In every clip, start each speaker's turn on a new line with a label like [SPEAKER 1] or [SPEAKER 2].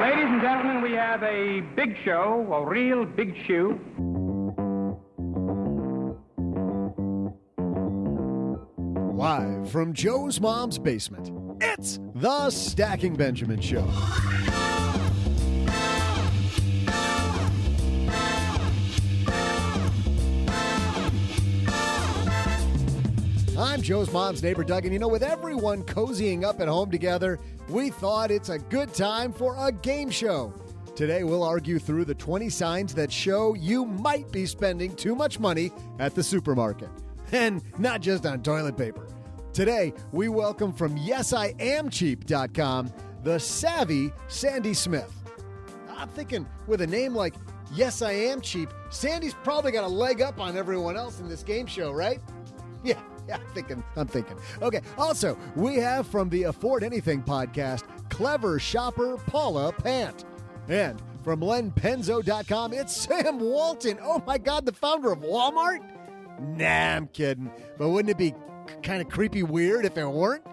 [SPEAKER 1] Ladies and gentlemen, we have a big show, a real big shoe.
[SPEAKER 2] Live from Joe's mom's basement, it's the Stacking Benjamin Show. I'm Joe's mom's neighbor, Doug, and with everyone cozying up at home together, we thought it's a good time for a game show. Today, we'll argue through the 20 signs that show you might be spending too much money at the supermarket. And not just on toilet paper. Today, we welcome from YesIamCheap.com, the savvy Sandy Smith. I'm thinking with a name like Yes I Am Cheap, Sandy's probably got a leg up on everyone else in this game show, right? Yeah, I'm thinking. Okay, also, we have from the Afford Anything podcast, clever shopper Paula Pant. And from LenPenzo.com, it's Sam Walton. Oh my God, the founder of Walmart? Nah, I'm kidding. But wouldn't it be kind of creepy weird if it weren't?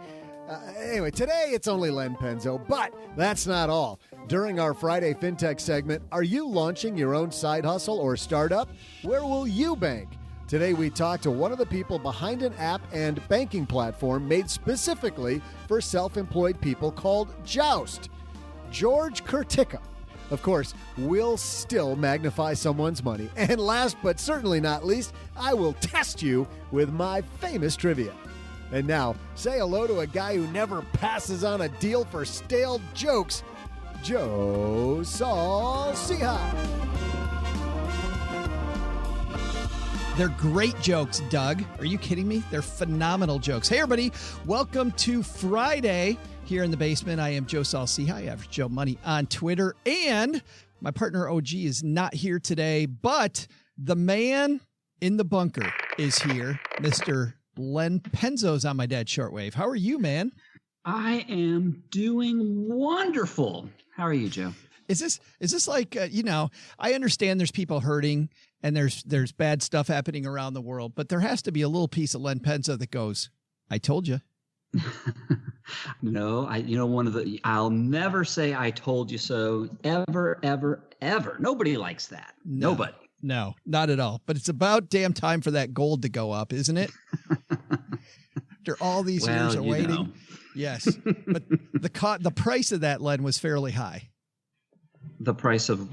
[SPEAKER 2] Anyway, today it's only Len Penzo, but that's not all. During our Friday FinTech segment, are you launching your own side hustle or startup? Where will you bank? Today we talk to one of the people behind an app and banking platform made specifically for self-employed people called Joust, George Kurtyka. Of course, we'll still magnify someone's money. And last but certainly not least, I will test you with my famous trivia. And now, say hello to a guy who never passes on a deal for stale jokes, Joe Saul-Sehy.
[SPEAKER 3] They're great jokes, Doug. Are you kidding me? They're phenomenal jokes. Hey, everybody. Welcome to Friday here in the basement. I am Joe Saul-Sehy, Average Joe Money on Twitter. And my partner, OG, is not here today, but the man in the bunker is here. Mr. Len Penzo's on my dad's shortwave. How are you, man?
[SPEAKER 4] I am doing wonderful. How are you, Joe?
[SPEAKER 3] Is this like, I understand there's people hurting and there's bad stuff happening around the world, but there has to be a little piece of Len Penzo that goes, I told you.
[SPEAKER 4] No, I'll never say I told you so ever, ever, ever. Nobody likes that.
[SPEAKER 3] No,
[SPEAKER 4] Nobody.
[SPEAKER 3] No, not at all. But it's about damn time for that gold to go up, isn't it? After all these years of waiting.
[SPEAKER 4] Know.
[SPEAKER 3] Yes. But the price of that, Len, was fairly high.
[SPEAKER 4] The price of,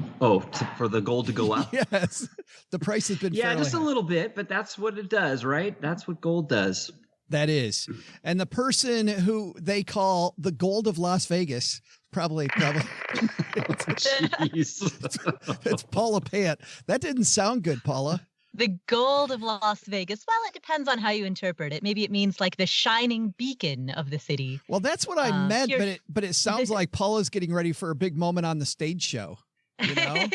[SPEAKER 4] for the gold to go up?
[SPEAKER 3] Yes. The price has been fairly
[SPEAKER 4] just a
[SPEAKER 3] high.
[SPEAKER 4] Little bit, but that's what it does, right? That's what gold does.
[SPEAKER 3] That is. And the person who they call the gold of Las Vegas, probably. It's Paula Pant. That didn't sound good, Paula.
[SPEAKER 5] The gold of Las Vegas. Well, it depends on how you interpret it. Maybe it means like the shining beacon of the city.
[SPEAKER 3] Well, that's what I meant, but it sounds like Paula's getting ready for a big moment on the stage show. You know?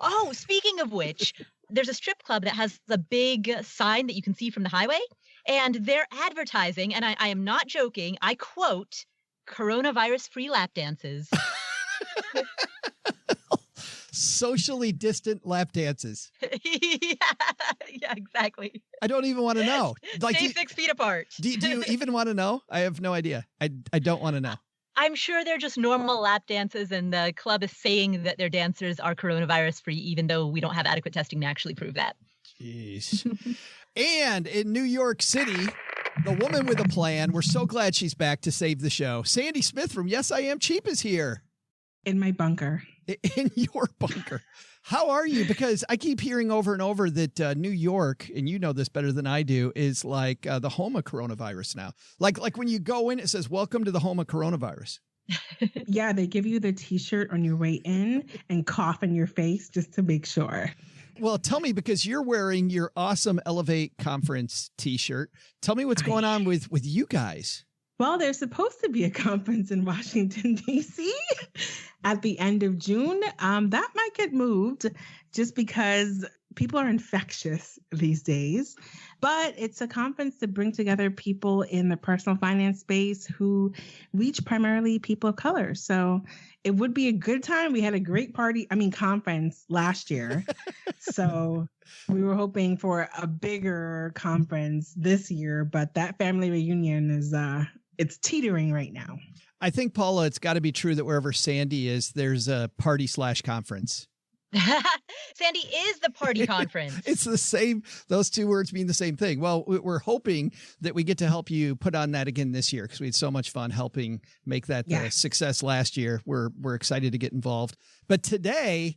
[SPEAKER 5] Oh, speaking of which, there's a strip club that has a big sign that you can see from the highway, and they're advertising, and I am not joking, I quote, coronavirus-free lap dances.
[SPEAKER 3] Socially distant lap dances.
[SPEAKER 5] Yeah, exactly.
[SPEAKER 3] I don't even want to know.
[SPEAKER 5] Stay 6 feet apart.
[SPEAKER 3] Do you even want to know? I have no idea. I don't want to know.
[SPEAKER 5] I'm sure they're just normal lap dances, and the club is saying that their dancers are coronavirus free, even though we don't have adequate testing to actually prove that.
[SPEAKER 3] Jeez. And in New York City, the woman with a plan, we're so glad she's back to save the show. Sandy Smith from Yes I Am Cheap is here.
[SPEAKER 6] In my bunker.
[SPEAKER 3] In your bunker. How are you? Because I keep hearing over and over that New York, and you know this better than I do, is like the home of coronavirus now. Like when you go in, it says, welcome to the home of coronavirus.
[SPEAKER 6] Yeah, they give you the T-shirt on your way in and cough in your face just to make sure.
[SPEAKER 3] Well, tell me, because you're wearing your awesome Elevate Conference T-shirt. Tell me what's going on with you guys.
[SPEAKER 6] Well, there's supposed to be a conference in Washington, D.C. at the end of June. That might get moved just because people are infectious these days. But it's a conference to bring together people in the personal finance space who reach primarily people of color. So it would be a good time. We had a great conference last year. So we were hoping for a bigger conference this year, but that family reunion is it's teetering right now.
[SPEAKER 3] I think, Paula, it's got to be true that wherever Sandy is, there's a party/conference.
[SPEAKER 5] Sandy is the party conference.
[SPEAKER 3] It's the same. Those two words mean the same thing. Well, we're hoping that we get to help you put on that again this year because we had so much fun helping make that a success last year. We're excited to get involved. But today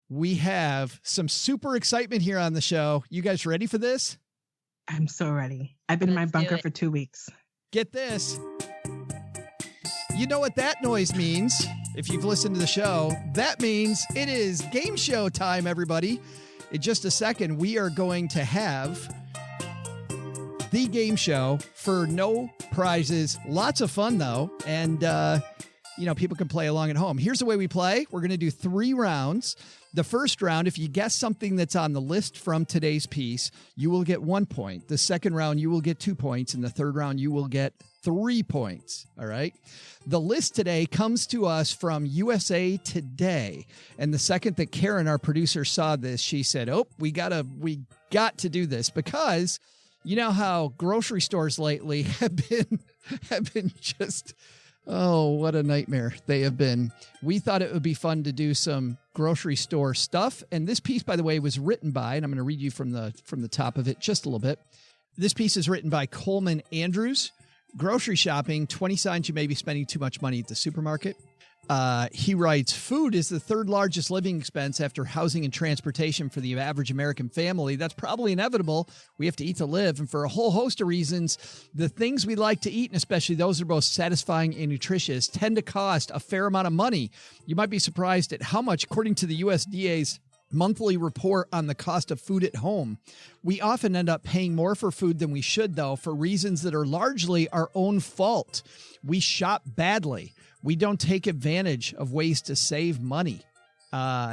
[SPEAKER 3] we have some super excitement here on the show. You guys ready for this?
[SPEAKER 6] I'm so ready. I've been in my bunker for 2 weeks.
[SPEAKER 3] Get this. You know what that noise means. If you've listened to the show, that means it is game show time, everybody. In just a second, we are going to have the game show for no prizes. Lots of fun, though. And, people can play along at home. Here's the way we play. We're going to do 3 rounds. The first round, if you guess something that's on the list from today's piece, you will get 1 point. The second round, you will get 2 points. And the third round, you will get 3 points. All right. The list today comes to us from USA Today. And the second that Karen, our producer, saw this, she said, we got to do this because you know how grocery stores lately have been just, what a nightmare they have been. We thought it would be fun to do some grocery store stuff. And this piece, by the way, was written by, and I'm going to read you from the top of it just a little bit. This piece is written by Coleman Andrews. Grocery shopping, 20 signs you may be spending too much money at the supermarket. He writes, food is the third largest living expense after housing and transportation for the average American family. That's probably inevitable. We have to eat to live. And for a whole host of reasons, the things we like to eat, and especially those that are both satisfying and nutritious, tend to cost a fair amount of money. You might be surprised at how much, according to the USDA's monthly report on the cost of food at home. We often end up paying more for food than we should, though, for reasons that are largely our own fault. We shop badly. We don't take advantage of ways to save money.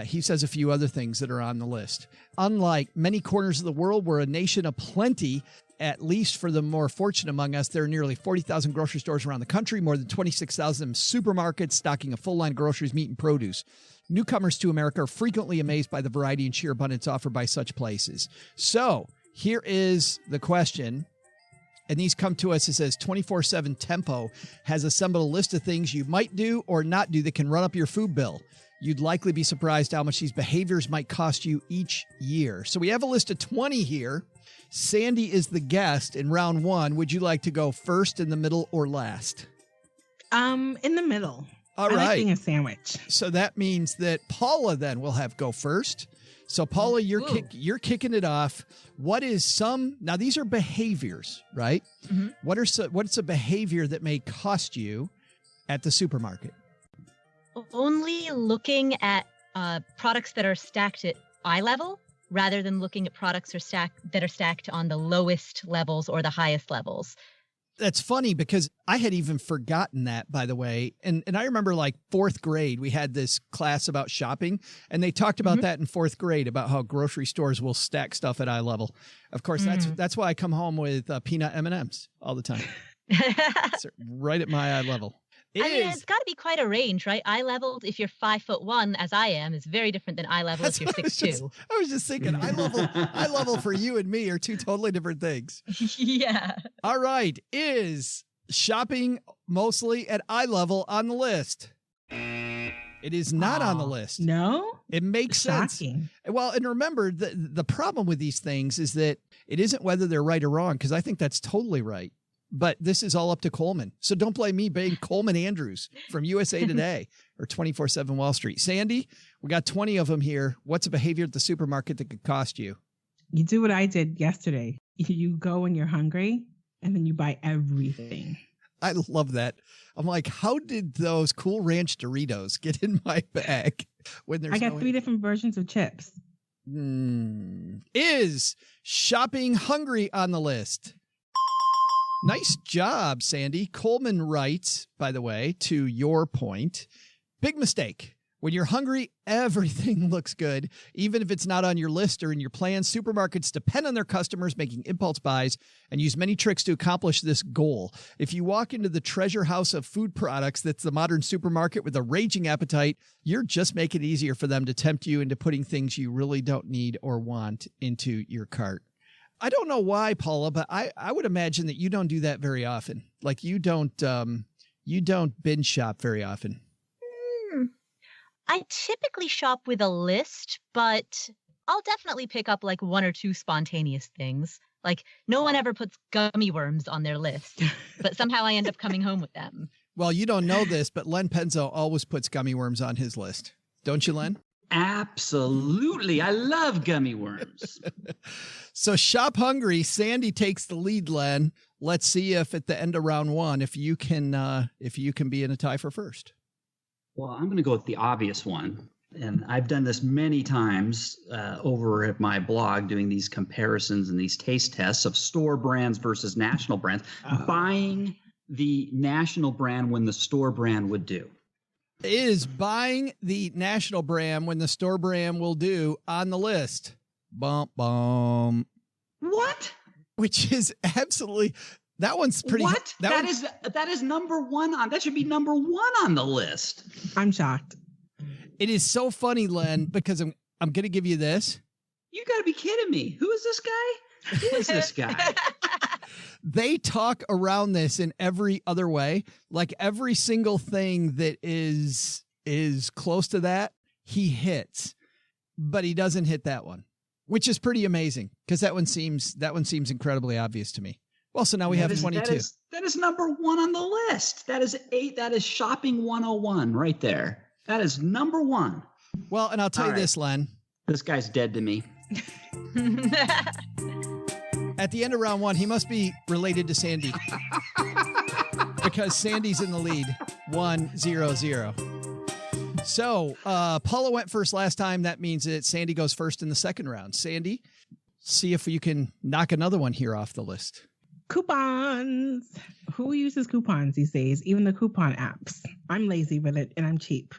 [SPEAKER 3] He says a few other things that are on the list. Unlike many corners of the world, we're a nation of plenty. At least for the more fortunate among us, there are nearly 40,000 grocery stores around the country, more than 26,000 supermarkets stocking a full line of groceries, meat, and produce. Newcomers to America are frequently amazed by the variety and sheer abundance offered by such places. So here is the question. And these come to us. It says 24/7 Tempo has assembled a list of things you might do or not do that can run up your food bill. You'd likely be surprised how much these behaviors might cost you each year. So we have a list of 20 here. Sandy is the guest in round 1. Would you like to go first, in the middle, or last?
[SPEAKER 6] In the middle.
[SPEAKER 3] All right.
[SPEAKER 6] I like being a sandwich.
[SPEAKER 3] So that means that Paula then will have go first. So Paula, you're kicking it off. What is some, now these are behaviors, right? Mm-hmm. What's a behavior that may cost you at the supermarket?
[SPEAKER 5] Only looking at products that are stacked at eye level rather than looking at products that are stacked on the lowest levels or the highest levels.
[SPEAKER 3] That's funny because I had even forgotten that, by the way. And I remember like 4th grade, we had this class about shopping, and they talked about that in 4th grade, about how grocery stores will stack stuff at eye level. Of course, that's why I come home with peanut M&Ms all the time. It's right at my eye level.
[SPEAKER 5] It's got to be quite a range, right? Eye level, if you're 5'1", as I am, is very different than eye level if you're 6'2".
[SPEAKER 3] I was just thinking, eye level for you and me are two totally different things.
[SPEAKER 5] Yeah.
[SPEAKER 3] All right. Is shopping mostly at eye level on the list? It is not on the list.
[SPEAKER 6] No?
[SPEAKER 3] It makes sense. Well, and remember, the problem with these things is that it isn't whether they're right or wrong, because I think that's totally right. But this is all up to Coleman. So don't blame me being Coleman Andrews from USA Today or 24/7 Wall Street. Sandy, we got 20 of them here. What's a behavior at the supermarket that could cost you?
[SPEAKER 6] You do what I did yesterday. You go when you're hungry and then you buy everything.
[SPEAKER 3] I love that. I'm like, how did those Cool Ranch Doritos get in my bag when there's
[SPEAKER 6] I got 3 different versions of chips.
[SPEAKER 3] Is shopping hungry on the list? Nice job, Sandy. Coleman writes, by the way, to your point, big mistake. When you're hungry, everything looks good, even if it's not on your list or in your plans. Supermarkets depend on their customers making impulse buys and use many tricks to accomplish this goal. If you walk into the treasure house of food products that's the modern supermarket with a raging appetite, you're just making it easier for them to tempt you into putting things you really don't need or want into your cart. I don't know why, Paula, but I would imagine that you don't do that very often. Like you don't You don't binge shop very often.
[SPEAKER 5] I typically shop with a list, but I'll definitely pick up like one or two spontaneous things. Like no one ever puts gummy worms on their list, but somehow I end up coming home with them.
[SPEAKER 3] Well, you don't know this, but Len Penzo always puts gummy worms on his list. Don't you, Len?
[SPEAKER 4] Absolutely. I love gummy worms.
[SPEAKER 3] So shop hungry. Sandy takes the lead, Len. Let's see if at the end of round one, if you can be in a tie for first.
[SPEAKER 4] Well, I'm going to go with the obvious one. And I've done this many times over at my blog, doing these comparisons and these taste tests of store brands versus national brands, buying the national brand when the store brand would do.
[SPEAKER 3] Is buying the national brand when the store brand will do on the list. Bum, bum.
[SPEAKER 4] What?
[SPEAKER 3] Which is absolutely, that one's pretty.
[SPEAKER 4] What? That is number one on, that should be number one on the list.
[SPEAKER 6] I'm shocked.
[SPEAKER 3] It is so funny, Len, because I'm going to give you this.
[SPEAKER 4] You got to be kidding me. Who is this guy? Who is this guy?
[SPEAKER 3] They talk around this in every other way. Like every single thing that is close to that, he hits, but he doesn't hit that one, which is pretty amazing because that one seems incredibly obvious to me. Well, so now we have 22.
[SPEAKER 4] That is number one on the list. That is shopping 101 right there. That is number one.
[SPEAKER 3] Well, and I'll tell you this, Len.
[SPEAKER 4] This guy's dead to me.
[SPEAKER 3] At the end of round one, he must be related to Sandy because Sandy's in the lead, 1-0-0. So Paula went first last time. That means that Sandy goes first in the second round. Sandy, see if you can knock another one here off the list.
[SPEAKER 6] Coupons. Who uses coupons these days? Even the coupon apps. I'm lazy with it and I'm cheap.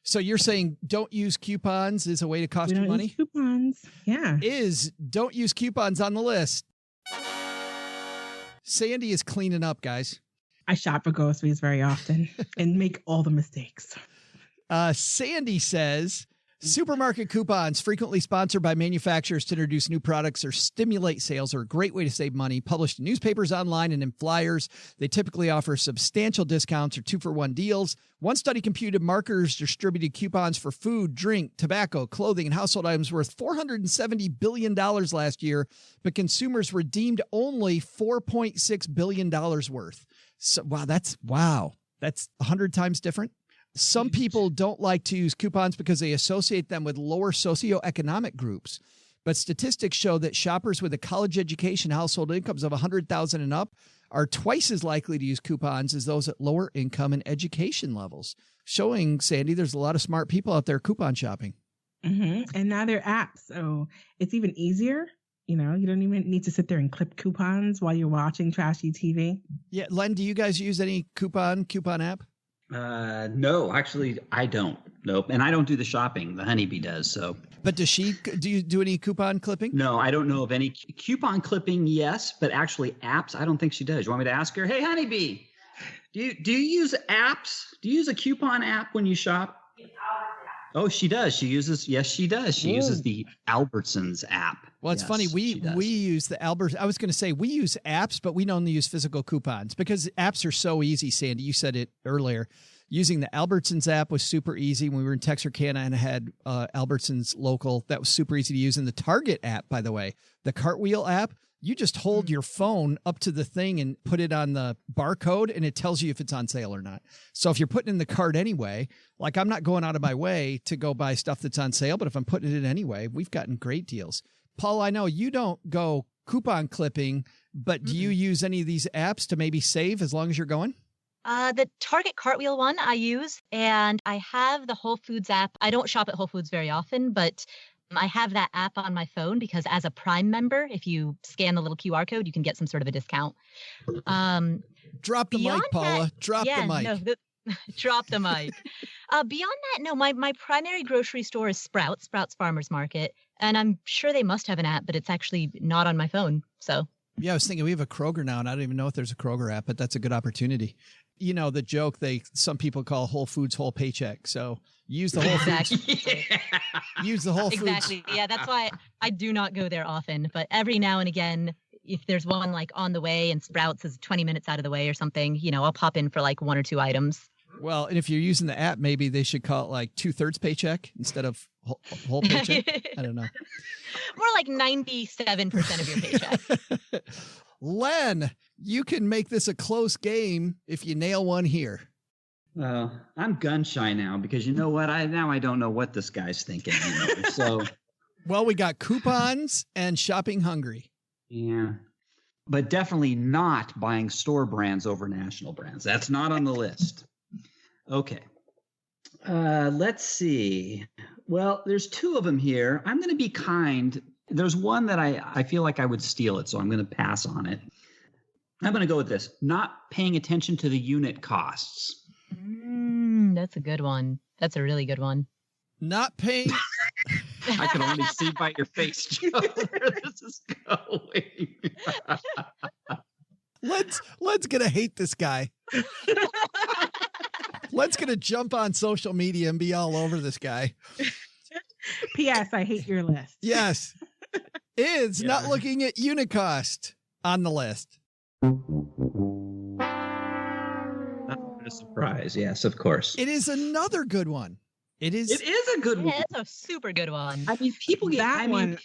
[SPEAKER 6] So
[SPEAKER 3] you're saying don't use coupons is a way to cost you money?
[SPEAKER 6] Use coupons. Yeah.
[SPEAKER 3] Is don't use coupons on the list. Sandy is cleaning up, guys.
[SPEAKER 6] I shop for groceries very often and make all the mistakes.
[SPEAKER 3] Sandy says supermarket coupons, frequently sponsored by manufacturers to introduce new products or stimulate sales, are a great way to save money. Published in newspapers, online, and in flyers, they typically offer substantial discounts or 2-for-1 deals. One study computed marketers distributed coupons for food, drink, tobacco, clothing, and household items worth $470 billion last year, but consumers redeemed only $4.6 billion worth. So, that's 100 times different. Some people don't like to use coupons because they associate them with lower socioeconomic groups. But statistics show that shoppers with a college education, household incomes of $100,000 and up are twice as likely to use coupons as those at lower income and education levels. Showing, Sandy, there's a lot of smart people out there coupon shopping.
[SPEAKER 6] Mm-hmm. And now they're apps, so it's even easier. You know, you don't even need to sit there and clip coupons while you're watching trashy TV.
[SPEAKER 3] Yeah, Len, do you guys use any coupon app?
[SPEAKER 4] No, actually, I don't. Nope. And I don't do the shopping. The honeybee does. So,
[SPEAKER 3] but do you do any coupon clipping?
[SPEAKER 4] No, I don't know of any coupon clipping. Yes, but actually apps, I don't think she does. You want me to ask her? Hey, honeybee, do you use apps? Do you use a coupon app when you shop? Oh, she does. She uses the Albertsons app.
[SPEAKER 3] Well, it's funny. We use the I was going to say we use apps, but we only use physical coupons because apps are so easy, Sandy. You said it earlier. Using the Albertsons app was super easy when we were in Texarkana and had Albertsons local. That was super easy to use. And the Target app, by the way, the Cartwheel app, you just hold your phone up to the thing and put it on the barcode and it tells you if it's on sale or not. So if you're putting in the cart anyway, like I'm not going out of my way to go buy stuff that's on sale, but if I'm putting it in anyway, we've gotten great deals. Paul, I know you don't go coupon clipping, but do you use any of these apps to maybe save as long as you're going?
[SPEAKER 5] The Target Cartwheel one I use, and I have the Whole Foods app. I don't shop at Whole Foods very often, but I have that app on my phone because as a Prime member, if you scan the little QR code, you can get some sort of a discount.
[SPEAKER 3] Drop the mic, Paula. Drop the mic.
[SPEAKER 5] No, drop the mic. Beyond that, no, my primary grocery store is Sprouts Farmers Market, and I'm sure they must have an app, but it's actually not on my phone. So
[SPEAKER 3] yeah, I was thinking we have a Kroger now, and I don't even know if there's a Kroger app, but that's a good opportunity. You know, the joke some people call Whole Foods whole paycheck. So use the Whole Foods. Use the Whole Foods.
[SPEAKER 5] Exactly. Yeah, that's why I do not go there often, but every now and again, if there's one like on the way and Sprouts is 20 minutes out of the way or something, I'll pop in for like 1 or 2 items.
[SPEAKER 3] Well, and if you're using the app, maybe they should call it like 2/3 paycheck instead of whole paycheck. I don't know.
[SPEAKER 5] More like 97% of your paycheck.
[SPEAKER 3] Len, you can make this a close game if you nail one here.
[SPEAKER 4] Well, I'm gun shy now because you know what? I don't know what this guy's thinking anymore. So,
[SPEAKER 3] well, we got coupons and shopping hungry.
[SPEAKER 4] Yeah, but definitely not buying store brands over national brands. That's not on the list. Okay. Let's see. Well, there's 2 of them here. I'm going to be kind. There's one that I feel like I would steal it, so I'm going to pass on it. I'm going to go with this. Not paying attention to the unit costs.
[SPEAKER 5] That's a good one. That's a really good one.
[SPEAKER 3] Not paying.
[SPEAKER 4] I can only see by your face, Joe, where this is going.
[SPEAKER 3] Len's going to hate this guy. Len's going to jump on social media and be all over this guy.
[SPEAKER 6] P.S. I hate your list.
[SPEAKER 3] Yes. Is not looking at unit cost on the list.
[SPEAKER 4] Not a surprise. Yes, of course.
[SPEAKER 3] It is another good one. It is
[SPEAKER 4] a good one.
[SPEAKER 5] It's a super good one.
[SPEAKER 4] I mean, people get
[SPEAKER 6] that one.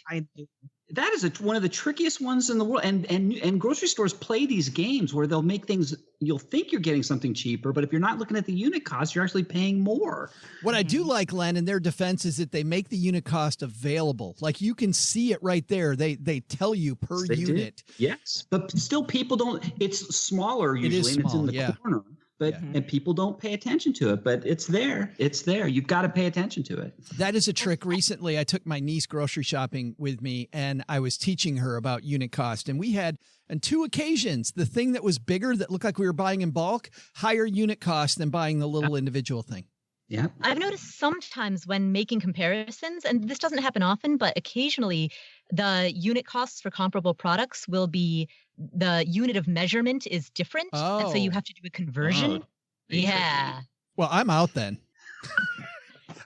[SPEAKER 4] That is one of the trickiest ones in the world. And grocery stores play these games where they'll make things, you'll think you're getting something cheaper, but if you're not looking at the unit cost, you're actually paying more.
[SPEAKER 3] What I do like, Len, in their defense is that they make the unit cost available. Like you can see it right there. They tell you per unit.
[SPEAKER 4] Yes. But still people don't, it's smaller usually and it's in the corner. But and people don't pay attention to it, but it's there. It's there. You've got to pay attention to it.
[SPEAKER 3] That is a trick. Recently, I took my niece grocery shopping with me, and I was teaching her about unit cost. And we had, on 2 occasions, the thing that was bigger that looked like we were buying in bulk, higher unit cost than buying the little individual thing.
[SPEAKER 4] Yeah.
[SPEAKER 5] I've noticed sometimes when making comparisons, and this doesn't happen often, but occasionally the unit costs for comparable products will be the unit of measurement is different.
[SPEAKER 3] Oh.
[SPEAKER 5] And so you have to do a conversion.
[SPEAKER 4] Oh,
[SPEAKER 5] yeah.
[SPEAKER 3] Well, I'm out then.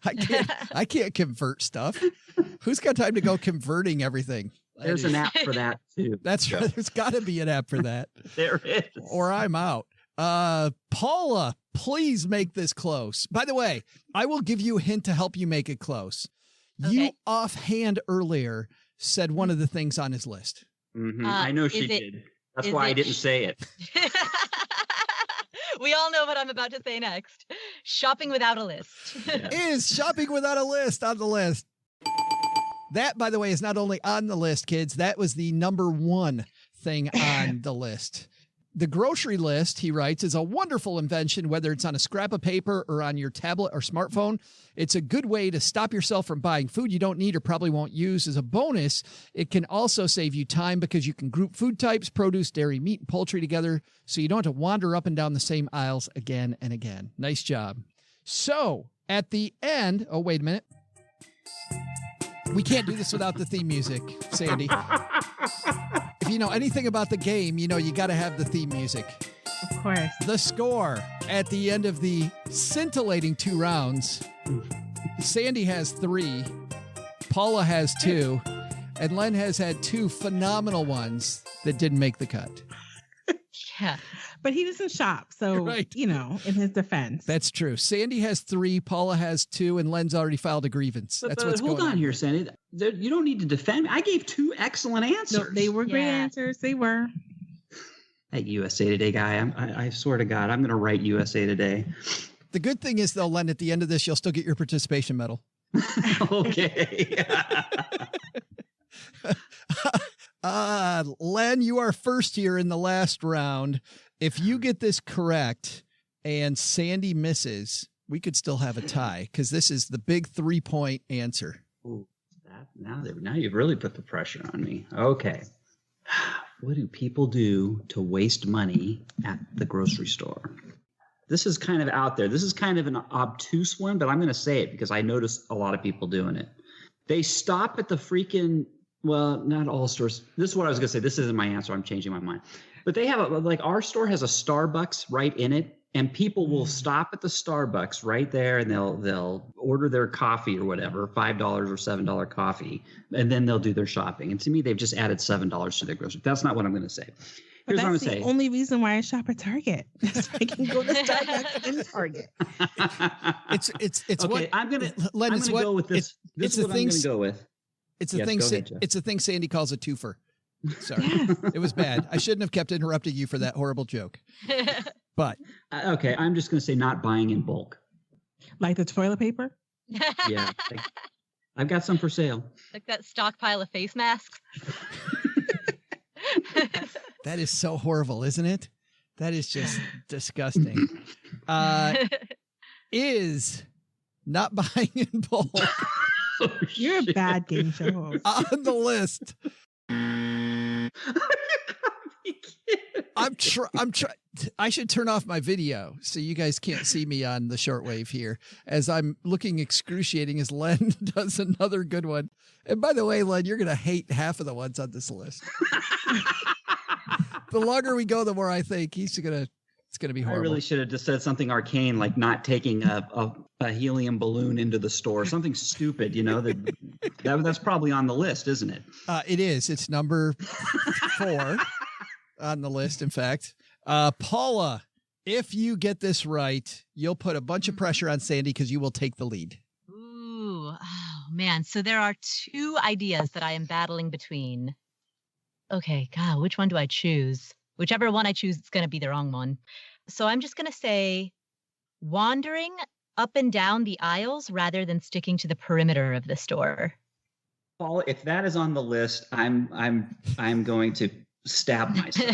[SPEAKER 3] I can't convert stuff. Who's got time to go converting everything?
[SPEAKER 4] There's an app for that too.
[SPEAKER 3] That's right. There's got to be an app for that.
[SPEAKER 4] There is.
[SPEAKER 3] Or I'm out. Paula, please make this close. By the way, I will give you a hint to help you make it close. Okay. You offhand earlier said one of the things on his list.
[SPEAKER 4] Mm-hmm. I know she did. That's why I didn't say it.
[SPEAKER 5] We all know what I'm about to say next. Shopping without a list.
[SPEAKER 3] Is shopping without a list on the list. That, by the way, is not only on the list, kids. That was the number 1 thing on the list. The grocery list, he writes, is a wonderful invention, whether it's on a scrap of paper or on your tablet or smartphone. It's a good way to stop yourself from buying food you don't need or probably won't use. As a bonus, it can also save you time because you can group food types, produce, dairy, meat, and poultry together so you don't have to wander up and down the same aisles again and again. Nice job. So, at the end, oh, wait a minute. We can't do this without the theme music, Sandy. If you know anything about the game, you know you got to have the theme music.
[SPEAKER 6] Of course.
[SPEAKER 3] The score at the end of the scintillating 2 rounds. Sandy has 3, Paula has 2, and Len has had 2 phenomenal ones that didn't make the cut.
[SPEAKER 5] Yeah.
[SPEAKER 6] But he doesn't shop, so,
[SPEAKER 3] right.
[SPEAKER 6] In his defense.
[SPEAKER 3] That's true. Sandy has 3, Paula has 2, and Len's already filed a grievance. That's what's going on.
[SPEAKER 4] Hold on here, Sandy. You don't need to defend me. I gave 2 excellent answers.
[SPEAKER 6] No, they were great answers. They were.
[SPEAKER 4] That USA Today guy, I swear to God, I'm going to write USA Today.
[SPEAKER 3] The good thing is, though, Len, at the end of this, you'll still get your participation medal.
[SPEAKER 4] Okay.
[SPEAKER 3] Len, you are first here in the last round. If you get this correct and Sandy misses, we could still have a tie because this is the big 3-point answer.
[SPEAKER 4] Ooh, now you've really put the pressure on me. Okay. What do people do to waste money at the grocery store? This is kind of out there. This is kind of an obtuse one, but I'm going to say it because I noticed a lot of people doing it. They stop at the freaking, well, not all stores. This is what I was going to say. This isn't my answer. I'm changing my mind. But they have like our store has a Starbucks right in it. and people will stop at the Starbucks right there, and they'll order their coffee or whatever, $5 or $7 coffee, and then they'll do their shopping. And to me, they've just added $7 to their grocery. That's not what I'm going to say. Here's what I'm going to say.
[SPEAKER 6] That's the only reason why I shop at Target. So I can go to Starbucks and Target.
[SPEAKER 3] It's
[SPEAKER 4] okay,
[SPEAKER 3] what
[SPEAKER 4] I'm going to go with this. This is what I'm going to go with.
[SPEAKER 3] It's a thing. It's a thing Sandy calls a twofer. Sorry, it was bad. I shouldn't have kept interrupting you for that horrible joke. But
[SPEAKER 4] okay, I'm just going to say not buying in bulk.
[SPEAKER 6] Like the toilet paper?
[SPEAKER 4] Yeah, I've got some for sale.
[SPEAKER 5] Like that stockpile of face masks.
[SPEAKER 3] That is so horrible, isn't it? That is just disgusting. Is not buying in bulk.
[SPEAKER 6] Oh, you're a bad game show host.
[SPEAKER 3] On the list. I'm trying. I should turn off my video so you guys can't see me on the shortwave here as I'm looking excruciating as Len does another good one. And by the way, Len, you're going to hate half of the ones on this list. The longer we go, the more I think it's going to be horrible.
[SPEAKER 4] I really should have just said something arcane, like not taking a helium balloon into the store, something stupid, that's probably on the list, isn't it?
[SPEAKER 3] It is. It's number 4 on the list. In fact, Paula, if you get this right, you'll put a bunch of pressure on Sandy because you will take the lead.
[SPEAKER 5] Ooh, oh man. So there are 2 ideas that I am battling between. Okay, God, which one do I choose? Whichever one I choose, it's going to be the wrong one. So I'm just going to say wandering up and down the aisles rather than sticking to the perimeter of the store.
[SPEAKER 4] Paul, if that is on the list, I'm going to stab myself.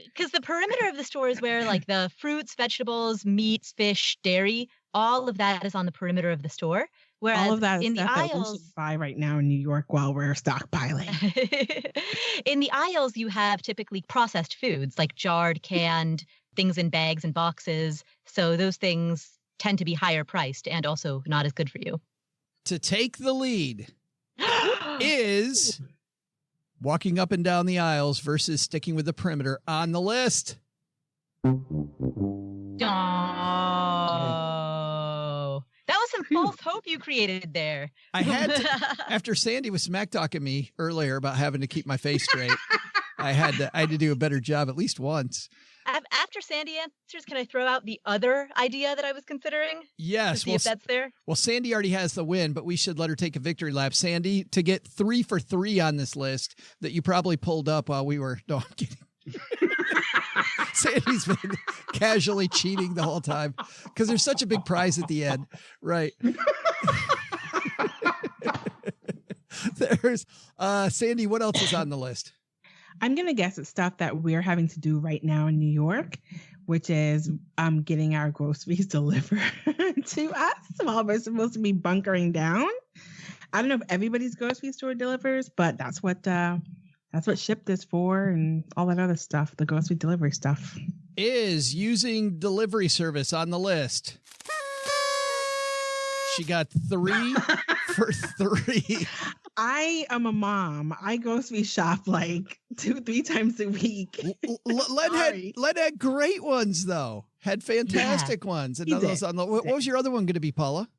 [SPEAKER 5] Because the perimeter of the store is where like the fruits, vegetables, meats, fish, dairy, all of that is on the perimeter of the store. Whereas
[SPEAKER 6] all of that is
[SPEAKER 5] in the aisles,
[SPEAKER 6] we should buy right now in New York while we're stockpiling.
[SPEAKER 5] In the aisles, you have typically processed foods like jarred, canned, things in bags and boxes. So those things tend to be higher priced and also not as good for you.
[SPEAKER 3] To take the lead is walking up and down the aisles versus sticking with the perimeter on the list.
[SPEAKER 5] Oh. That was some false hope you created there.
[SPEAKER 3] I had to, after Sandy was smack talking me earlier about having to keep my face straight. I had to do a better job at least once.
[SPEAKER 5] After Sandy answers, can I throw out the other idea that I was considering?
[SPEAKER 3] Yes.
[SPEAKER 5] To see if that's there.
[SPEAKER 3] Well, Sandy already has the win, but we should let her take a victory lap. Sandy, to get 3 for 3 on this list that you probably pulled up while we were, no, I'm kidding. Sandy's been casually cheating the whole time because there's such a big prize at the end. Right. There's Sandy, what else is on the list?
[SPEAKER 6] I'm going to guess it's stuff that we're having to do right now in New York, which is getting our groceries delivered to us while we're supposed to be bunkering down. I don't know if everybody's grocery store delivers, but that's what Shipt is for and all that other stuff, the grocery delivery stuff.
[SPEAKER 3] Is using delivery service on the list. She got 3 for 3.
[SPEAKER 6] I am a mom. I grocery shop like 2-3 times a week.
[SPEAKER 3] Len had great ones though. Had fantastic ones. And those on the. What was your other one going to be, Paula?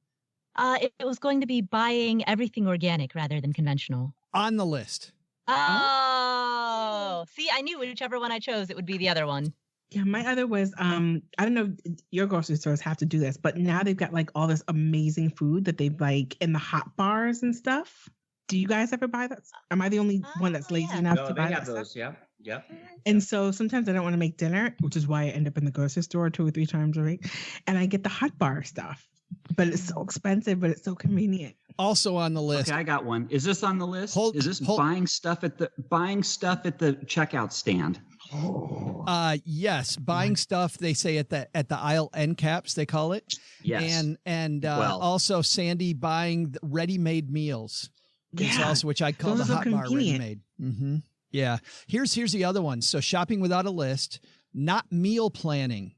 [SPEAKER 5] It was going to be buying everything organic rather than conventional.
[SPEAKER 3] On the list.
[SPEAKER 5] Oh, see, I knew whichever one I chose, it would be the other one.
[SPEAKER 6] Yeah, my other was, I don't know if your grocery stores have to do this, but now they've got like all this amazing food that they've like in the hot bars and stuff. Do you guys ever buy that? Am I the only one that's lazy enough to buy that? No, they have those.
[SPEAKER 4] Stuff? Yeah.
[SPEAKER 6] And so sometimes I don't want to make dinner, which is why I end up in the grocery store 2 or 3 times a week. And I get the hot bar stuff, but it's so expensive, but it's so convenient.
[SPEAKER 3] Also on the list.
[SPEAKER 4] Okay, I got one. Is this on the list? Is this buying stuff at the checkout stand?
[SPEAKER 3] Yes, buying stuff. They say at the aisle end caps, they call it.
[SPEAKER 4] Yes.
[SPEAKER 3] And also Sandy buying the ready-made meals. Yeah. Also, which I call the hot bar ready-made. Mm-hmm. Yeah. Here's the other one. So shopping without a list, not meal planning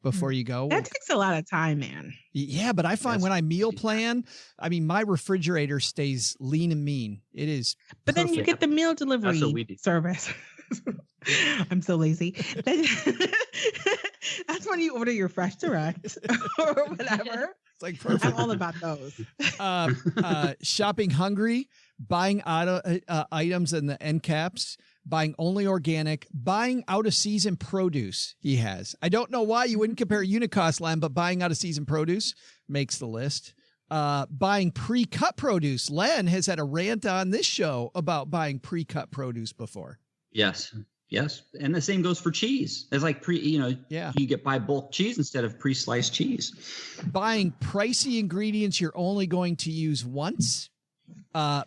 [SPEAKER 3] before you go.
[SPEAKER 6] That takes a lot of time, man.
[SPEAKER 3] Yeah, but I find when I meal plan, I mean, my refrigerator stays lean and mean. It is.
[SPEAKER 6] But then you get the meal delivery service. I'm so lazy. That's when you order your Fresh Direct or whatever.
[SPEAKER 3] It's like perfect.
[SPEAKER 6] I'm all about those.
[SPEAKER 3] Shopping hungry, buying items in the end caps, buying only organic, buying out of season produce. He has. I don't know why you wouldn't compare unit cost, Len, but buying out of season produce makes the list. Buying pre-cut produce. Len has had a rant on this show about buying pre-cut produce before.
[SPEAKER 4] Yes. And the same goes for cheese. It's like you get buy bulk cheese instead of pre-sliced cheese.
[SPEAKER 3] Buying pricey ingredients you're only going to use once.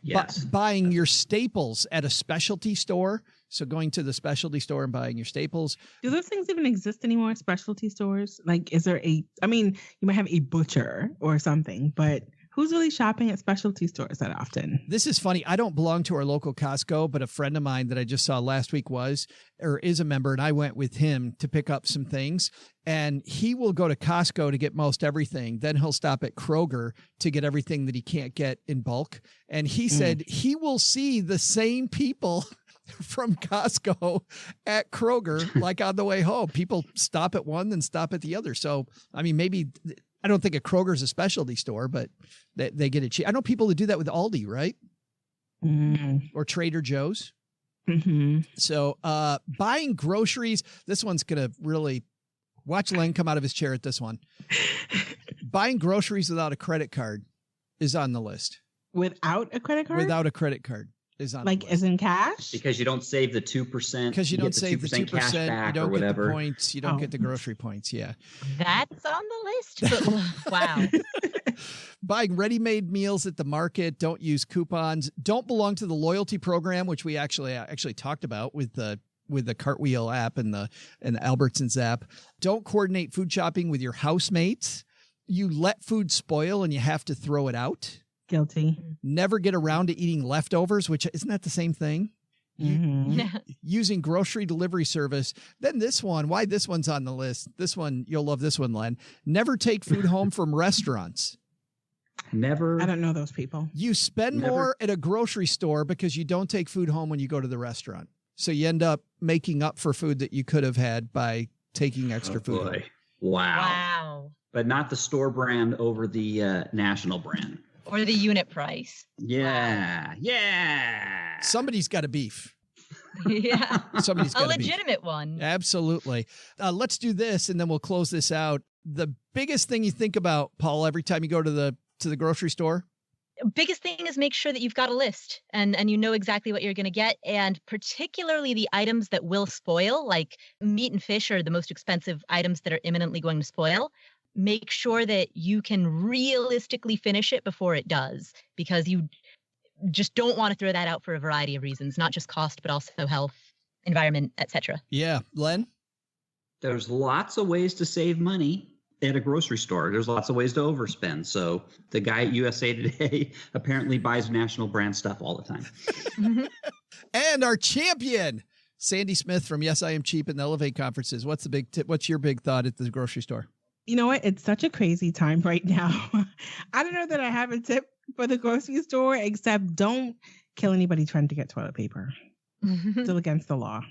[SPEAKER 4] Yes.
[SPEAKER 3] Buying your staples at a specialty store. So going to the specialty store and buying your staples.
[SPEAKER 6] Do those things even exist anymore? Specialty stores? Like, is there you might have a butcher or something, but who's really shopping at specialty stores that often?
[SPEAKER 3] This is funny. I don't belong to our local Costco, but a friend of mine that I just saw last week is a member, and I went with him to pick up some things. And he will go to Costco to get most everything. Then he'll stop at Kroger to get everything that he can't get in bulk. And he said he will see the same people from Costco at Kroger, like on the way home. People stop at one, then stop at the other. So, maybe... I don't think a Kroger's a specialty store, but they get it cheap. I know people that do that with Aldi, right?
[SPEAKER 6] Mm.
[SPEAKER 3] Or Trader Joe's.
[SPEAKER 6] Mm-hmm.
[SPEAKER 3] So buying groceries, this one's going to really watch Len come out of his chair at this one. Buying groceries without a credit card is on the list.
[SPEAKER 6] Without a credit card?
[SPEAKER 3] Without a credit card is on the list.
[SPEAKER 6] As in cash?
[SPEAKER 4] Because you don't save the 2%.
[SPEAKER 3] Because you don't save the 2%,
[SPEAKER 4] cash back
[SPEAKER 3] you don't
[SPEAKER 4] or
[SPEAKER 3] get
[SPEAKER 4] whatever.
[SPEAKER 3] the points, you don't get the grocery points, yeah.
[SPEAKER 5] That's on the list? But, wow.
[SPEAKER 3] Buying ready-made meals at the market, don't use coupons, don't belong to the loyalty program, which we actually talked about with the Cartwheel app and the Albertsons app. Don't coordinate food shopping with your housemates. You let food spoil and you have to throw it out.
[SPEAKER 6] Guilty.
[SPEAKER 3] Never get around to eating leftovers, which isn't that the same thing?
[SPEAKER 6] Mm-hmm.
[SPEAKER 3] Using grocery delivery service. Then this one, why this one's on the list. This one, you'll love this one, Len. Never take food home from restaurants.
[SPEAKER 4] Never.
[SPEAKER 6] I don't know those people.
[SPEAKER 3] You spend more at a grocery store because you don't take food home when you go to the restaurant. So you end up making up for food that you could have had by taking extra food home.
[SPEAKER 5] Wow.
[SPEAKER 4] But not the store brand over the national brand.
[SPEAKER 5] Or the unit price.
[SPEAKER 4] Yeah.
[SPEAKER 5] Wow.
[SPEAKER 4] Yeah.
[SPEAKER 3] Somebody's got a beef.
[SPEAKER 5] Yeah.
[SPEAKER 3] Somebody's got
[SPEAKER 5] a legitimate one.
[SPEAKER 3] Absolutely. Let's do this and then we'll close this out. The biggest thing you think about, Paul, every time you go to the grocery store?
[SPEAKER 5] Biggest thing is make sure that you've got a list and you know exactly what you're going to get. And particularly the items that will spoil, like meat and fish are the most expensive items that are imminently going to spoil. Make sure that you can realistically finish it before it does, because you just don't want to throw that out for a variety of reasons, not just cost, but also health, environment, etc.
[SPEAKER 3] Yeah. Len?
[SPEAKER 4] There's lots of ways to save money at a grocery store. There's lots of ways to overspend. So the guy at USA Today apparently buys national brand stuff all the time.
[SPEAKER 3] And our champion, Sandy Smith from Yes, I Am Cheap and the Elevate conferences. What's the big tip? What's your big thought at the grocery store?
[SPEAKER 6] You know what? It's such a crazy time right now. I don't know that I have a tip for the grocery store, except don't kill anybody trying to get toilet paper. Still against the law.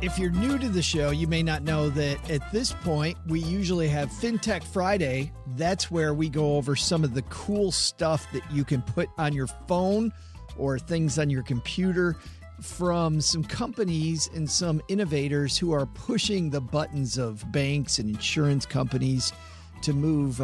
[SPEAKER 3] If you're new to the show, you may not know that at this point, we usually have FinTech Friday. That's where we go over some of the cool stuff that you can put on your phone or things on your computer from some companies and some innovators who are pushing the buttons of banks and insurance companies to move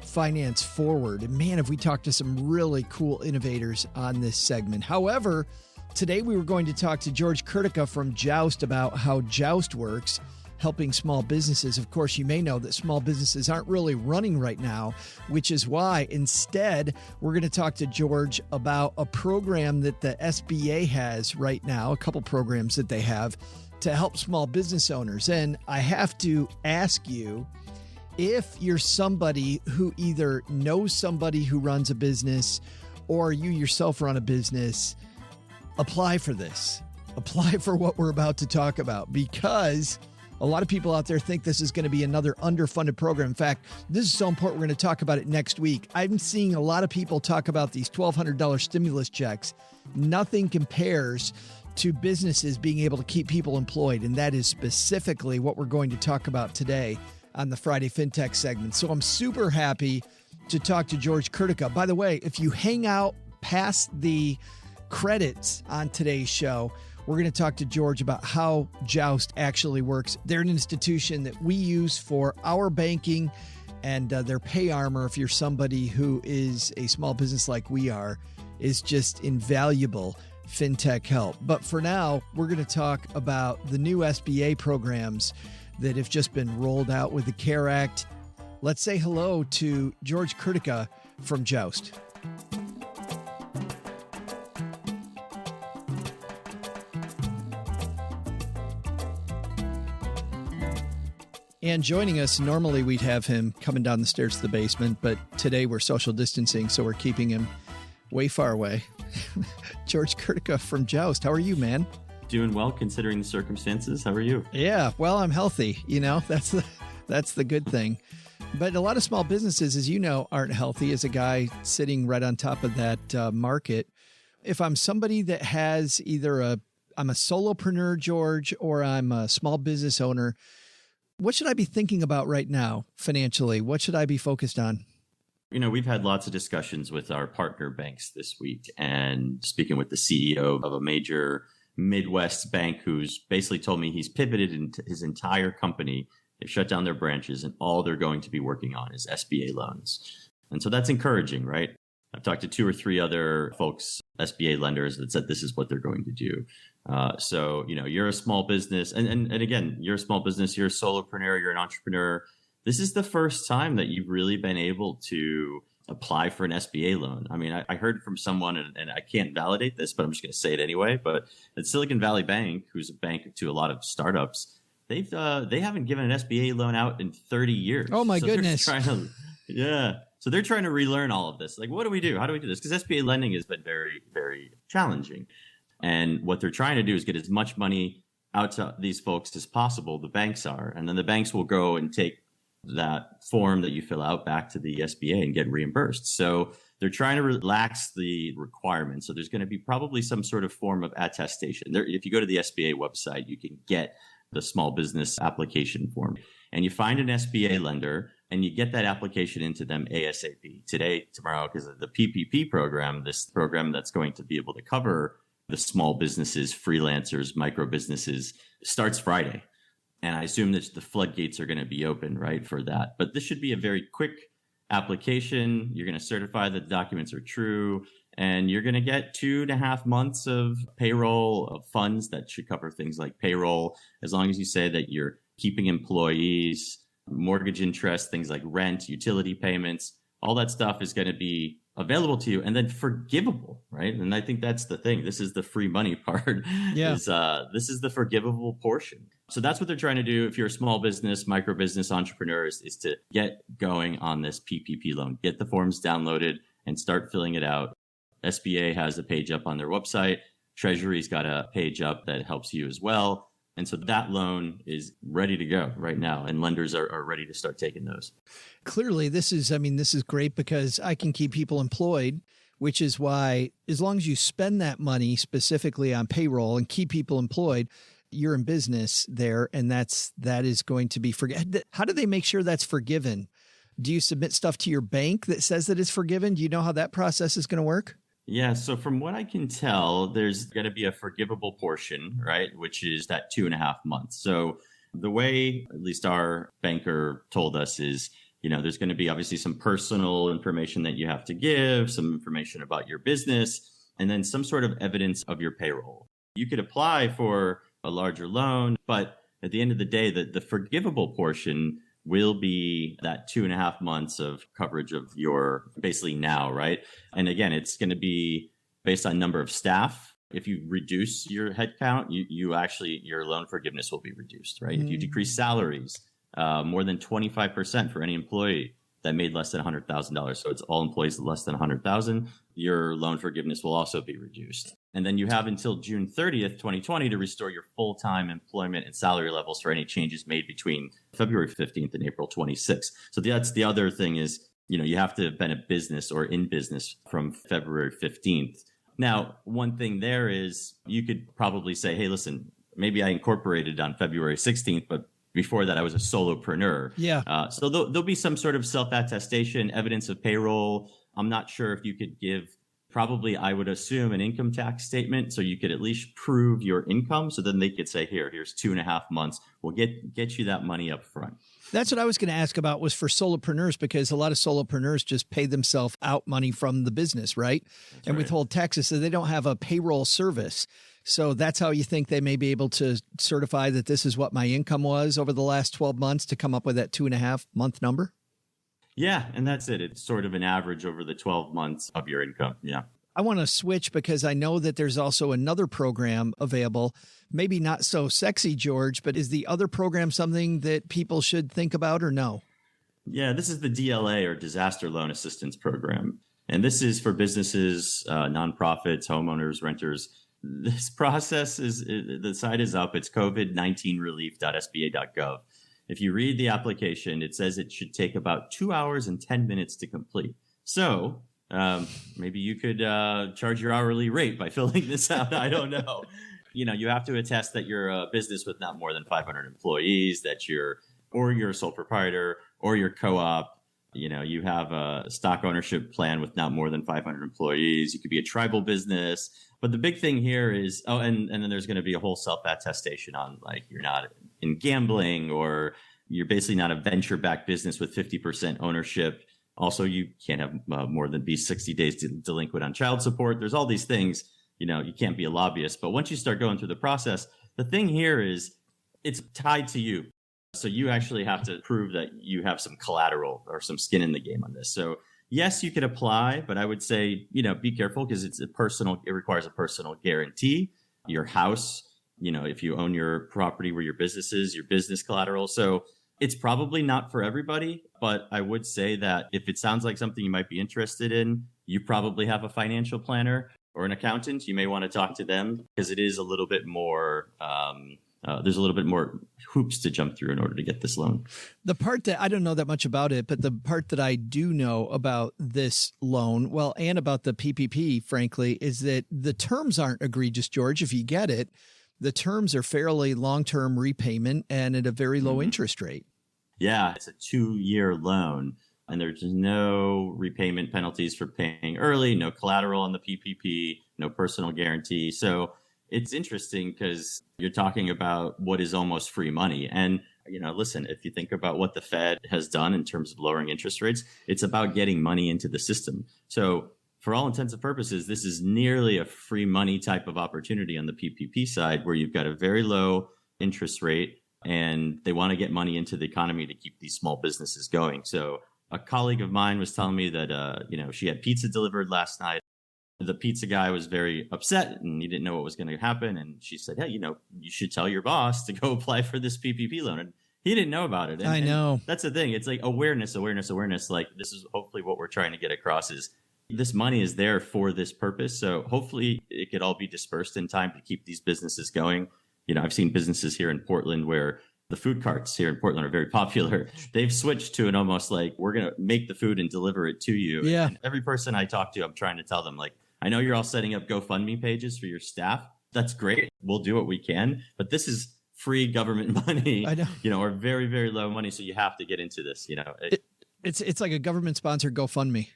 [SPEAKER 3] finance forward. And man, have we talked to some really cool innovators on this segment. However, today we were going to talk to George Kurtyka from Joust about how Joust works, helping small businesses. Of course, you may know that small businesses aren't really running right now, which is why instead we're going to talk to George about a program that the SBA has right now, a couple programs that they have to help small business owners. And I have to ask you, if you're somebody who either knows somebody who runs a business or you yourself run a business, apply for this. Apply for what we're about to talk about, because A lot of people out there think this is going to be another underfunded program. In fact, this is so important, we're going to talk about it next week. I'm seeing a lot of people talk about these $1,200 stimulus checks. Nothing compares to businesses being able to keep people employed, and that is specifically what we're going to talk about today on the Friday FinTech segment. So I'm super happy to talk to George Kurtyka. By the way, if you hang out past the credits on today's show, we're going to talk to George about how Joust actually works. They're an institution that we use for our banking, and their pay armor, if you're somebody who is a small business like we are, is just invaluable FinTech help. But for now, we're going to talk about the new SBA programs that have just been rolled out with the CARE Act. Let's say hello to George Kurtyka from Joust. And joining us, normally we'd have him coming down the stairs to the basement, but today we're social distancing, so we're keeping him way far away. George Kurtyka from Joust. How are you, man?
[SPEAKER 7] Doing well considering the circumstances. How are you?
[SPEAKER 3] Yeah, well, I'm healthy. You know, that's the good thing. But a lot of small businesses, as you know, aren't healthy. As a guy sitting right on top of that market, if I'm somebody that has either I'm a solopreneur, George, or I'm a small business owner, what should I be thinking about right now financially? What should I be focused on?
[SPEAKER 7] You know, we've had lots of discussions with our partner banks this week, and speaking with the CEO of a major Midwest bank who's basically told me he's pivoted into his entire company. They've shut down their branches, and all they're going to be working on is SBA loans. And so that's encouraging, right? I've talked to 2 or 3 other folks, SBA lenders, that said this is what they're going to do. So, you know, you're a small business, and again, you're a small business, you're a solopreneur, you're an entrepreneur. This is the first time that you've really been able to apply for an SBA loan. I mean, I heard from someone, and I can't validate this, but I'm just going to say it anyway. But at Silicon Valley Bank, who's a bank to a lot of startups, they haven't given an SBA loan out in 30 years.
[SPEAKER 3] Oh my goodness!
[SPEAKER 7] So they're trying to relearn all of this. Like, what do we do? How do we do this? Because SBA lending has been very, very challenging. And what they're trying to do is get as much money out to these folks as possible, the banks are. And then the banks will go and take that form that you fill out back to the SBA and get reimbursed. So they're trying to relax the requirements. So there's going to be probably some sort of form of attestation. If you go to the SBA website, you can get the small business application form. And you find an SBA lender and you get that application into them ASAP, today, tomorrow, because of the PPP program, this program that's going to be able to cover the small businesses, freelancers, micro businesses, starts Friday. And I assume that the floodgates are going to be open, right, for that. But this should be a very quick application. You're going to certify that the documents are true, and you're going to get 2.5 months of payroll of funds that should cover things like payroll, as long as you say that you're keeping employees, mortgage interest, things like rent, utility payments. All that stuff is going to be available to you, and then forgivable, right? And I think that's the thing. This is the free money part.
[SPEAKER 3] Yeah.
[SPEAKER 7] This is the forgivable portion. So that's what they're trying to do. If you're a small business, micro business entrepreneur, is to get going on this PPP loan, get the forms downloaded and start filling it out. SBA has a page up on their website. Treasury's got a page up that helps you as well. And so that loan is ready to go right now, and lenders are ready to start taking those.
[SPEAKER 3] Clearly, this is great because I can keep people employed, which is why as long as you spend that money specifically on payroll and keep people employed, you're in business there, and that is going to be forgiven. How do they make sure that's forgiven? Do you submit stuff to your bank that says that it's forgiven? Do you know how that process is going to work?
[SPEAKER 7] Yeah. So from what I can tell, there's going to be a forgivable portion, right? Which is that 2.5 months. So the way at least our banker told us is, you know, there's going to be obviously some personal information that you have to give, some information about your business, and then some sort of evidence of your payroll. You could apply for a larger loan, but at the end of the day, the forgivable portion will be that 2.5 months of coverage of your basically now, right? And again, it's going to be based on number of staff. If you reduce your headcount, you actually, your loan forgiveness will be reduced, right? If you decrease salaries more than 25% for any employee, that made less than $100,000. So it's all employees less than $100,000. Your loan forgiveness will also be reduced. And then you have until June 30th, 2020 to restore your full-time employment and salary levels for any changes made between February 15th and April 26th. So that's the other thing is, you have to have been a business or in business from February 15th. Now, one thing there is you could probably say, hey, listen, maybe I incorporated on February 16th, but before that, I was a solopreneur.
[SPEAKER 3] Yeah.
[SPEAKER 7] So there'll be some sort of self-attestation, evidence of payroll. I'm not sure if you could give, probably I would assume, an income tax statement so you could at least prove your income. So then they could say, here's 2.5 months. We'll get you that money up front.
[SPEAKER 3] That's what I was going to ask about was for solopreneurs, because a lot of solopreneurs just pay themselves out money from the business, right?
[SPEAKER 7] That's
[SPEAKER 3] and
[SPEAKER 7] right.
[SPEAKER 3] withhold taxes, so they don't have a payroll service. So that's how you think they may be able to certify that this is what my income was over the last 12 months to come up with that 2.5 month number?
[SPEAKER 7] Yeah, and that's it. It's sort of an average over the 12 months of your income. Yeah.
[SPEAKER 3] I want to switch because I know that there's also another program available, maybe not so sexy, George, but is the other program something that people should think about or no?
[SPEAKER 7] Yeah, this is the DLA or Disaster Loan Assistance Program. And this is for businesses, nonprofits, homeowners, renters. This process the site is up. It's covid19relief.sba.gov. If you read the application, it says it should take about 2 hours and 10 minutes to complete. So maybe you could charge your hourly rate by filling this out. I don't know. You have to attest that you're a business with not more than 500 employees, that you're a sole proprietor or your co-op. You have a stock ownership plan with not more than 500 employees. You could be a tribal business. But the big thing here is, and then there's going to be a whole self-attestation on like you're not in gambling or you're basically not a venture-backed business with 50% ownership. Also, you can't have more than be 60 days delinquent on child support. There's all these things, you can't be a lobbyist. But once you start going through the process, the thing here is it's tied to you. So you actually have to prove that you have some collateral or some skin in the game on this. So yes, you could apply, but I would say, be careful because it requires a personal guarantee. Your house, if you own your property where your business is, your business collateral. So it's probably not for everybody, but I would say that if it sounds like something you might be interested in, you probably have a financial planner or an accountant. You may want to talk to them because it is a little bit more, there's a little bit more hoops to jump through in order to get this loan.
[SPEAKER 3] The part that I don't know that much about it, but the part that I do know about this loan, well, and about the PPP, frankly, is that the terms aren't egregious, George. If you get it, the terms are fairly long-term repayment and at a very low interest rate.
[SPEAKER 7] Yeah, it's a 2-year loan and there's no repayment penalties for paying early, no collateral on the PPP, no personal guarantee. So it's interesting because you're talking about what is almost free money. And, listen, if you think about what the Fed has done in terms of lowering interest rates, it's about getting money into the system. So for all intents and purposes, this is nearly a free money type of opportunity on the PPP side where you've got a very low interest rate and they want to get money into the economy to keep these small businesses going. So a colleague of mine was telling me that, she had pizza delivered last night. The pizza guy was very upset and he didn't know what was going to happen. And she said, hey, you should tell your boss to go apply for this PPP loan. And he didn't know about it. And,
[SPEAKER 3] I know.
[SPEAKER 7] And that's the thing. It's like awareness. Like this is hopefully what we're trying to get across is this money is there for this purpose. So hopefully it could all be dispersed in time to keep these businesses going. I've seen businesses here in Portland where the food carts here in Portland are very popular. They've switched to an almost like we're going to make the food and deliver it to you.
[SPEAKER 3] Yeah.
[SPEAKER 7] And every person I talk to, I'm trying to tell them like, I know you're all setting up GoFundMe pages for your staff. That's great. We'll do what we can. But this is free government money,
[SPEAKER 3] I know.
[SPEAKER 7] Or very, very low money. So you have to get into this,
[SPEAKER 3] It's like a government sponsored GoFundMe.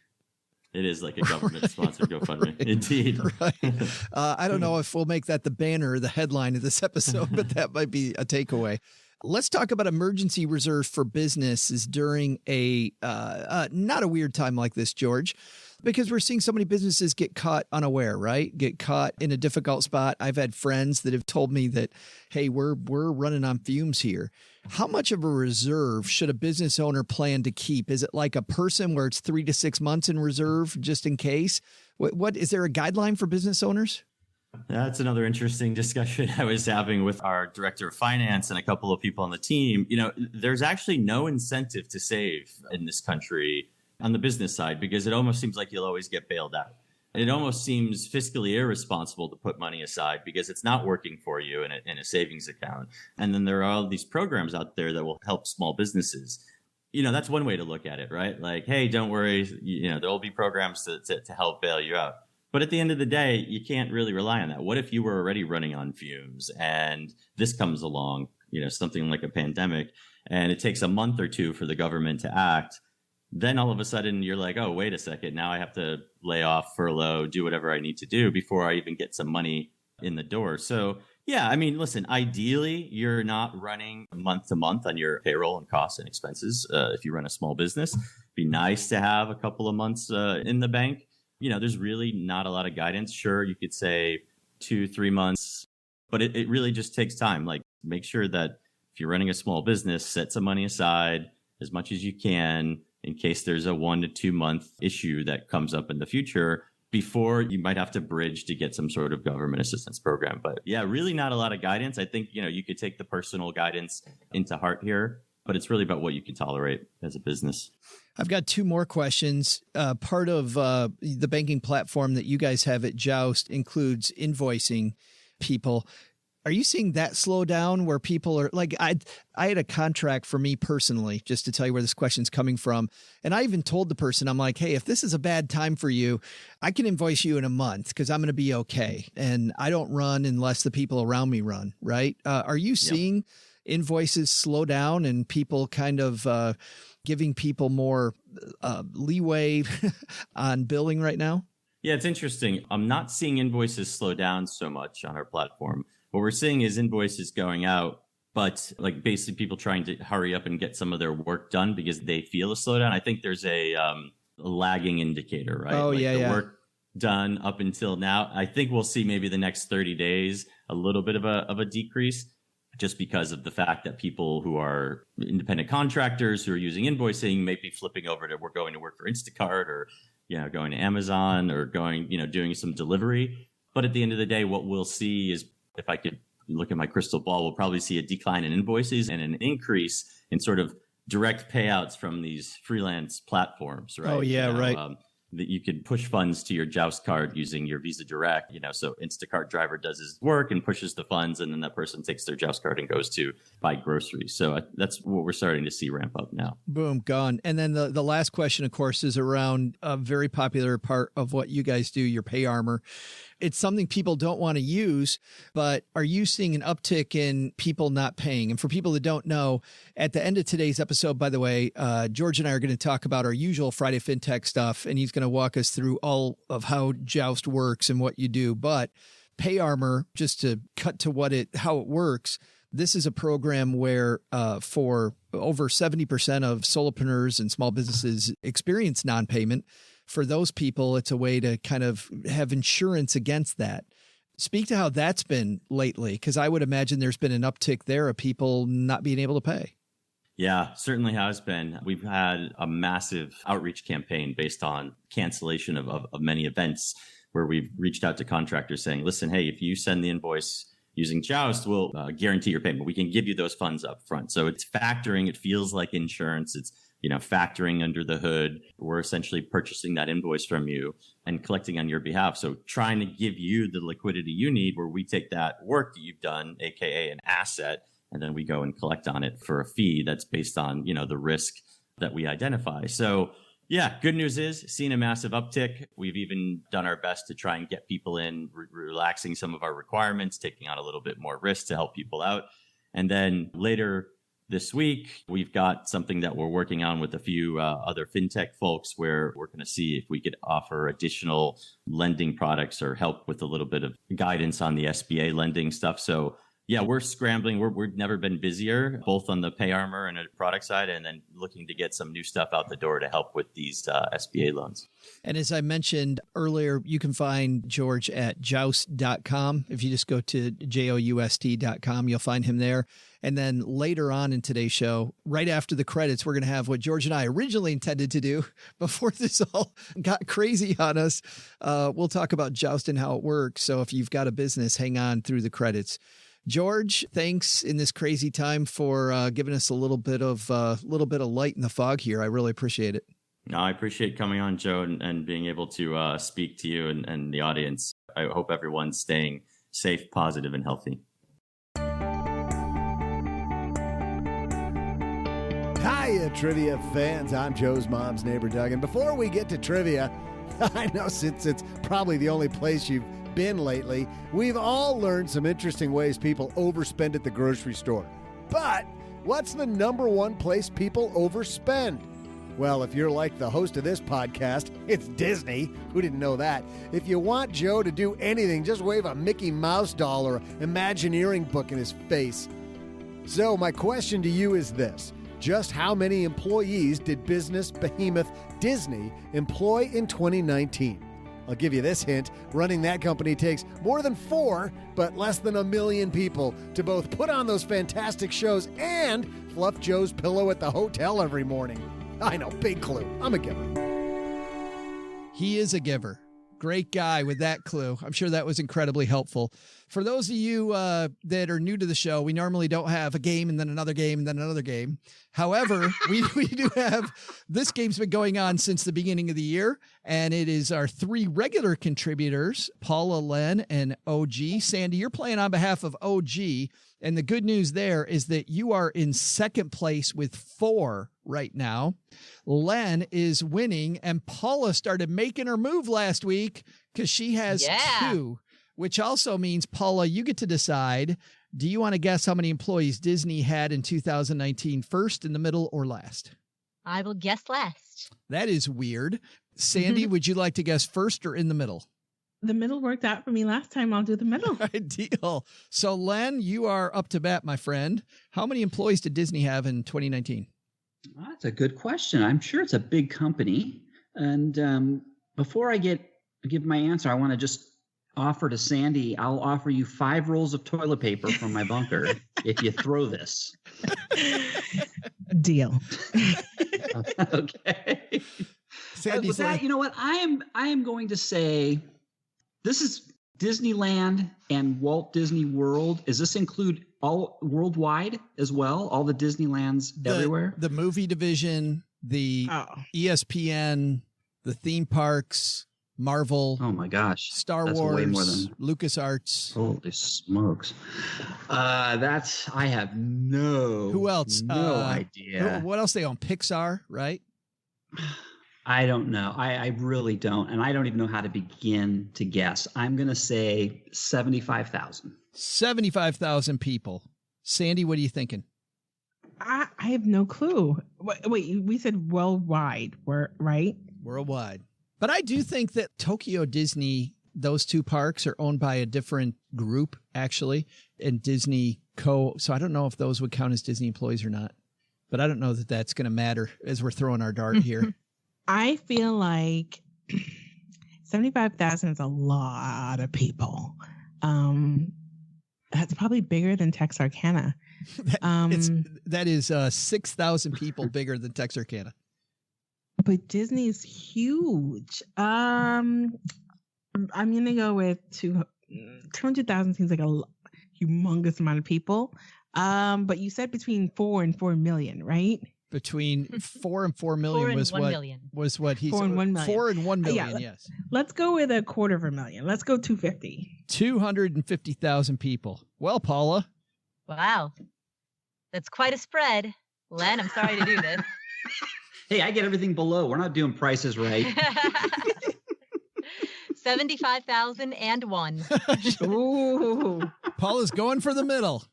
[SPEAKER 7] It is like a government sponsored GoFundMe.
[SPEAKER 3] Right.
[SPEAKER 7] Indeed.
[SPEAKER 3] Right. I don't know if we'll make that the banner or the headline of this episode, but that might be a takeaway. Let's talk about emergency reserves for businesses during a not a weird time like this, George, because we're seeing so many businesses get caught unaware, right? Get caught in a difficult spot. I've had friends that have told me that, hey, we're running on fumes here. How much of a reserve should a business owner plan to keep? Is it like a person where it's 3 to 6 months in reserve just in case? What is there a guideline for business owners?
[SPEAKER 7] That's another interesting discussion I was having with our director of finance and a couple of people on the team. There's actually no incentive to save in this country on the business side because it almost seems like you'll always get bailed out. It almost seems fiscally irresponsible to put money aside because it's not working for you in a savings account. And then there are all these programs out there that will help small businesses. That's one way to look at it, right? Like, hey, don't worry, there will be programs to help bail you out. But at the end of the day, you can't really rely on that. What if you were already running on fumes and this comes along, something like a pandemic, and it takes a month or two for the government to act? Then all of a sudden you're like, oh, wait a second. Now I have to lay off, furlough, do whatever I need to do before I even get some money in the door. So, yeah, I mean, listen, ideally, you're not running month to month on your payroll and costs and expenses. If you run a small business, it'd be nice to have a couple of months in the bank. There's really not a lot of guidance. Sure, you could say 2-3 months, but it really just takes time. Like, make sure that if you're running a small business, set some money aside as much as you can in case there's a 1 to 2 month issue that comes up in the future before you might have to bridge to get some sort of government assistance program. But yeah, really not a lot of guidance. I think, you could take the personal guidance into heart here, but it's really about what you can tolerate as a business.
[SPEAKER 3] I've got 2 more questions. Part of the banking platform that you guys have at Joust includes invoicing people. Are you seeing that slow down where people are like, I had a contract for me personally, just to tell you where this question's coming from. And I even told the person, I'm like, hey, if this is a bad time for you, I can invoice you in a month because I'm going to be okay. And I don't run unless the people around me run. Right. Are you seeing invoices slow down and people kind of giving people more leeway on billing right now?
[SPEAKER 7] Yeah, it's interesting. I'm not seeing invoices slow down so much on our platform. What we're seeing is invoices going out, but like basically people trying to hurry up and get some of their work done because they feel a slowdown. I think there's a lagging indicator, right?
[SPEAKER 3] Oh,
[SPEAKER 7] like
[SPEAKER 3] yeah,
[SPEAKER 7] the work done up until now. I think we'll see maybe the next 30 days a little bit of a decrease just because of the fact that people who are independent contractors who are using invoicing may be flipping over to we're going to work for Instacart or going to Amazon or going doing some delivery. But at the end of the day, what we'll see is, if I could look at my crystal ball, we'll probably see a decline in invoices and an increase in sort of direct payouts from these freelance platforms, right?
[SPEAKER 3] Oh, yeah, right.
[SPEAKER 7] That you could push funds to your Joust card using your Visa Direct, so Instacart driver does his work and pushes the funds, and then that person takes their Joust card and goes to buy groceries. So that's what we're starting to see ramp up now.
[SPEAKER 3] Boom, gone. And then the last question, of course, is around a very popular part of what you guys do, your pay armor. It's something people don't want to use, but are you seeing an uptick in people not paying? And for people that don't know, at the end of today's episode, by the way, George and I are going to talk about our usual Friday FinTech stuff, and he's going to walk us through all of how Joust works and what you do. But Pay Armor, just to cut to how it works, this is a program where for over 70% of solopreneurs and small businesses experience non-payment. For those people, it's a way to kind of have insurance against that. Speak to how that's been lately, because I would imagine there's been an uptick there of people not being able to pay.
[SPEAKER 7] Yeah, certainly has been. We've had a massive outreach campaign based on cancellation of many events where we've reached out to contractors saying, listen, hey, if you send the invoice using Joust, we'll guarantee your payment. We can give you those funds up front. So it's factoring. It feels like insurance. It's factoring under the hood. We're essentially purchasing that invoice from you and collecting on your behalf. So trying to give you the liquidity you need where we take that work that you've done, AKA an asset, and then we go and collect on it for a fee that's based on, the risk that we identify. So yeah, good news is seeing a massive uptick. We've even done our best to try and get people in, relaxing some of our requirements, taking on a little bit more risk to help people out. And then later this week, we've got something that we're working on with a few other fintech folks where we're going to see if we could offer additional lending products or help with a little bit of guidance on the SBA lending stuff. So yeah, we're scrambling. We've never been busier, both on the pay armor and the product side, and then looking to get some new stuff out the door to help with these SBA loans.
[SPEAKER 3] And as I mentioned earlier, you can find George at joust.com. If you just go to joust.com, you'll find him there. And then later on in today's show, right after the credits, we're going to have what George and I originally intended to do before this all got crazy on us. We'll talk about Joust and how it works. So if you've got a business, hang on through the credits. George, thanks in this crazy time for giving us a little bit of light in the fog here. I really appreciate it.
[SPEAKER 7] No, I appreciate coming on, Joe, and being able to speak to you and the audience. I hope everyone's staying safe, positive, and healthy.
[SPEAKER 2] Hiya, trivia fans. I'm Joe's mom's neighbor, Doug. And before we get to trivia, I know since it's probably the only place you've been lately, we've all learned some interesting ways people overspend at the grocery store. But what's the number one place people overspend? Well, if you're like the host of this podcast, it's Disney. Who didn't know that? If you want Joe to do anything, just wave a Mickey Mouse doll or Imagineering book in his face. So my question to you is this. Just how many employees did business behemoth Disney employ in 2019? I'll give you this hint. Running that company takes more than 4, but less than 1 million people to both put on those fantastic shows and fluff Joe's pillow at the hotel every morning. I know, big clue. I'm a giver.
[SPEAKER 3] He is a giver. Great guy with that clue. I'm sure that was incredibly helpful. For those of you that are new to the show, we normally don't have a game and then another game and then another game. However, we do have, this game's been going on since the beginning of the year, and it is our 3 regular contributors, Paula, Len, and OG. Sandy, you're playing on behalf of OG, and the good news there is that you are in second place with 4 right now. Len is winning, and Paula started making her move last week because she has 2, which also means, Paula, you get to decide, do you want to guess how many employees Disney had in 2019, first, in the middle, or last?
[SPEAKER 5] I will guess last.
[SPEAKER 3] That is weird. Sandy, would you like to guess first or in the middle?
[SPEAKER 6] The middle worked out for me last time. I'll do the middle.
[SPEAKER 3] Ideal. So, Len, you are up to bat, my friend. How many employees did Disney have in 2019?
[SPEAKER 4] That's a good question. I'm sure it's a big company. And before I give my answer, I want to just offer to Sandy, I'll offer you 5 rolls of toilet paper from my bunker if you throw this.
[SPEAKER 6] Deal.
[SPEAKER 4] Okay.
[SPEAKER 3] Sandy's
[SPEAKER 4] With that, you know what? I am going to say this is Disneyland and Walt Disney World. Does this include all worldwide as well? All the Disneylands everywhere?
[SPEAKER 3] The movie division, the ESPN, the theme parks, Marvel.
[SPEAKER 4] Oh my gosh.
[SPEAKER 3] Star
[SPEAKER 4] That's
[SPEAKER 3] Wars,
[SPEAKER 4] way more than
[SPEAKER 3] LucasArts.
[SPEAKER 4] Holy smokes. I have no
[SPEAKER 3] Who else?
[SPEAKER 4] No idea.
[SPEAKER 3] What else they own? Pixar, right?
[SPEAKER 4] I don't know. I really don't. And I don't even know how to begin to guess. I'm going to say 75,000.
[SPEAKER 3] 75,000 people. Sandy, what are you thinking?
[SPEAKER 6] I have no clue. Wait, we said worldwide, right?
[SPEAKER 3] Worldwide. But I do think that Tokyo Disney, those 2 parks are owned by a different group, actually, and Disney Co. So I don't know if those would count as Disney employees or not. But I don't know that that's going to matter as we're throwing our dart here.
[SPEAKER 6] I feel like 75,000 is a lot of people. That's probably bigger than Texarkana.
[SPEAKER 3] That is 6,000 people bigger than Texarkana.
[SPEAKER 6] But Disney's huge. I'm going to go with 200,000 seems like a humongous amount of people. But you said between 4 and 4 million, right?
[SPEAKER 3] Between 4 and 4 million was what he said.
[SPEAKER 6] 4 and 1 million.
[SPEAKER 3] 4 and 1 million, yes.
[SPEAKER 6] Let's go with 250,000. Let's go 250.
[SPEAKER 3] 250,000 people. Well, Paula.
[SPEAKER 5] Wow. That's quite a spread. Len, I'm sorry to do this.
[SPEAKER 4] Hey, I get everything below. We're not doing prices right.
[SPEAKER 5] 75,001.
[SPEAKER 6] Ooh.
[SPEAKER 3] Paula's going for the middle.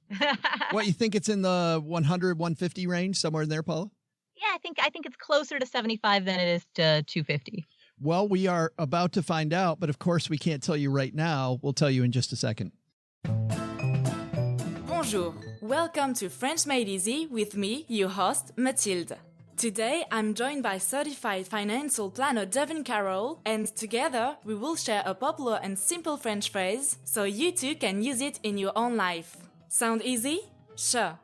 [SPEAKER 3] What, you think it's in the 100, 150 range, somewhere in there, Paula?
[SPEAKER 5] Yeah, I think it's closer to 75 than it is to 250.
[SPEAKER 3] Well, we are about to find out, but of course we can't tell you right now. We'll tell you in just a second.
[SPEAKER 8] Bonjour, welcome to French Made Easy with me, your host, Mathilde. Today, I'm joined by certified financial planner Devin Carroll, and together we will share a popular and simple French phrase so you too can use it in your own life. Sound easy? Sure.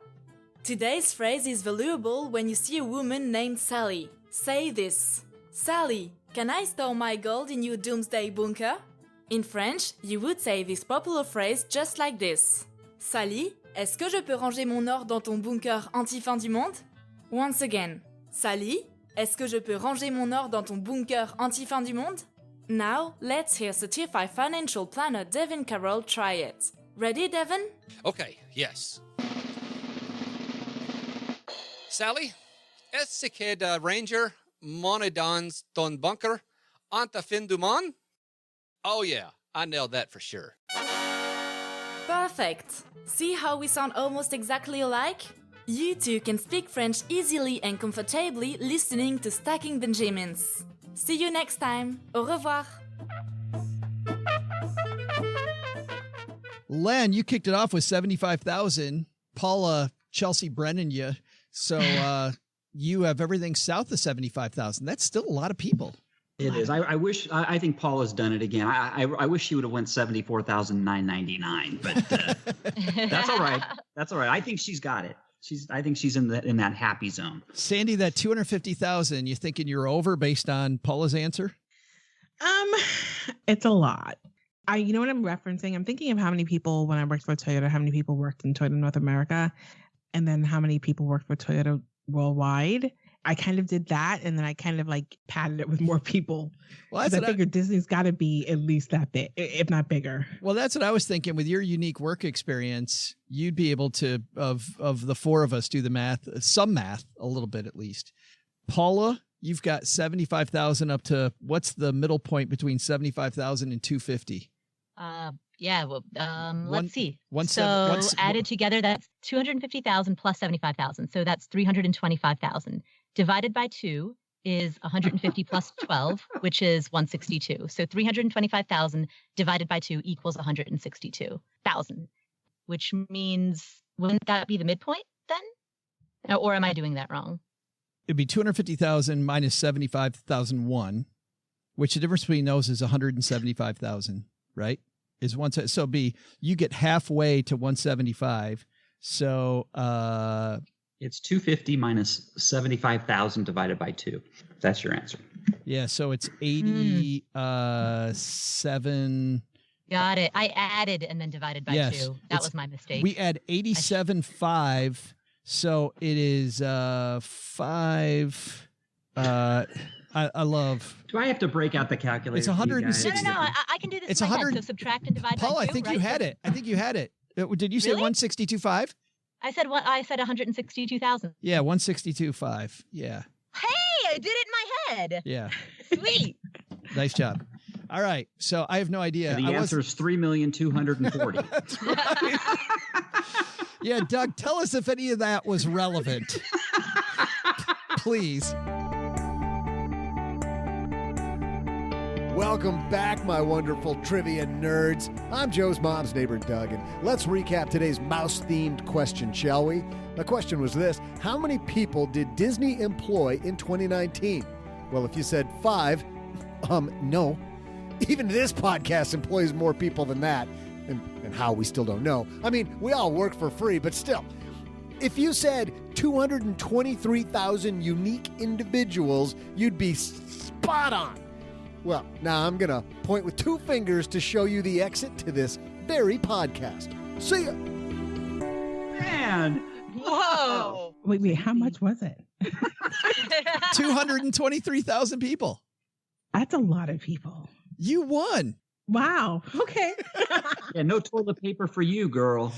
[SPEAKER 8] Today's phrase is valuable when you see a woman named Sally. Say this: Sally, can I store my gold in your doomsday bunker? In French, you would say this popular phrase just like this. Sally, est-ce que je peux ranger mon or dans ton bunker anti-fin du monde? Once again. Sally, est-ce que je peux ranger mon or dans ton bunker anti-fin du monde? Now, let's hear certified financial planner Devin Carroll try it. Ready, Devin?
[SPEAKER 9] Okay, yes. Sally, est-ce que de ranger mon dans ton bunker anti-fin du monde? Oh yeah, I nailed that for sure.
[SPEAKER 8] Perfect! See how we sound almost exactly alike? You too can speak French easily and comfortably listening to Stacking Benjamins. See you next time. Au revoir.
[SPEAKER 3] Len, you kicked it off with 75,000. Paula, Chelsea Brennan, you. So you have everything south of 75,000. That's still a lot of people.
[SPEAKER 4] It is. I think Paula's done it again. I wish she would have went 74,999, but that's all right. That's all right. I think she's got it. I think she's in that happy zone.
[SPEAKER 3] Sandy, that 250,000, you thinking you're over based on Paula's answer?
[SPEAKER 6] It's a lot. You know what I'm referencing? I'm thinking of how many people, when I worked for Toyota, how many people worked in Toyota North America, and then how many people worked for Toyota worldwide. I kind of did that, and then I kind of like padded it with more people. Well, I figured Disney's got to be at least that big, if not bigger.
[SPEAKER 3] Well, that's what I was thinking. With your unique work experience, you'd be able to, of the four of us, do the math, some math, a little bit at least. Paula, you've got 75,000 up to, what's the middle point between 75,000 and 250?
[SPEAKER 5] Yeah, well, let's see. Added together, that's 250,000 plus 75,000. So that's 325,000. Divided by 2 is 150 plus 12, which is 162. So 325,000 divided by 2 equals 162,000, which means, wouldn't that be the midpoint then? Or am I doing that wrong?
[SPEAKER 3] It'd be 250,000 minus 75,001, which the difference between those is 175,000, right? Is one, so be you get halfway to 175. So
[SPEAKER 4] it's 250 minus 75,000 divided by 2. That's your answer.
[SPEAKER 3] Yeah, so it's 87.
[SPEAKER 5] Got it. I added and then divided by 2. That was my mistake.
[SPEAKER 3] We add 87.5, so it is 5. I love.
[SPEAKER 4] Do I have to break out the calculator?
[SPEAKER 3] It's 160.
[SPEAKER 5] No. I can do this. It's 100. So subtract and divide.
[SPEAKER 3] Paul,
[SPEAKER 5] by 2,
[SPEAKER 3] I think you had it. Did you say
[SPEAKER 5] really?
[SPEAKER 3] 162.5?
[SPEAKER 5] I said what? I said 162,000.
[SPEAKER 3] Yeah, 162.5. Yeah.
[SPEAKER 5] Hey, I did it in my head.
[SPEAKER 3] Yeah.
[SPEAKER 5] Sweet.
[SPEAKER 3] Nice job. All right. So I have no idea.
[SPEAKER 4] So the answer is 3,240,000.
[SPEAKER 3] That's right. Yeah, Doug, tell us if any of that was relevant. Please.
[SPEAKER 2] Welcome back, my wonderful trivia nerds. I'm Joe's mom's neighbor, Doug, and let's recap today's mouse-themed question, shall we? The question was this: how many people did Disney employ in 2019? Well, if you said 5, no. Even this podcast employs more people than that, and how we still don't know. I mean, we all work for free, but still. If you said 223,000 unique individuals, you'd be spot on. Well, now I'm going to point with 2 fingers to show you the exit to this very podcast. See ya.
[SPEAKER 4] Man.
[SPEAKER 5] Whoa.
[SPEAKER 6] Wait, how much was it?
[SPEAKER 3] 223,000 people.
[SPEAKER 6] That's a lot of people.
[SPEAKER 3] You won.
[SPEAKER 6] Wow. Okay.
[SPEAKER 4] Yeah, no toilet paper for you, girl.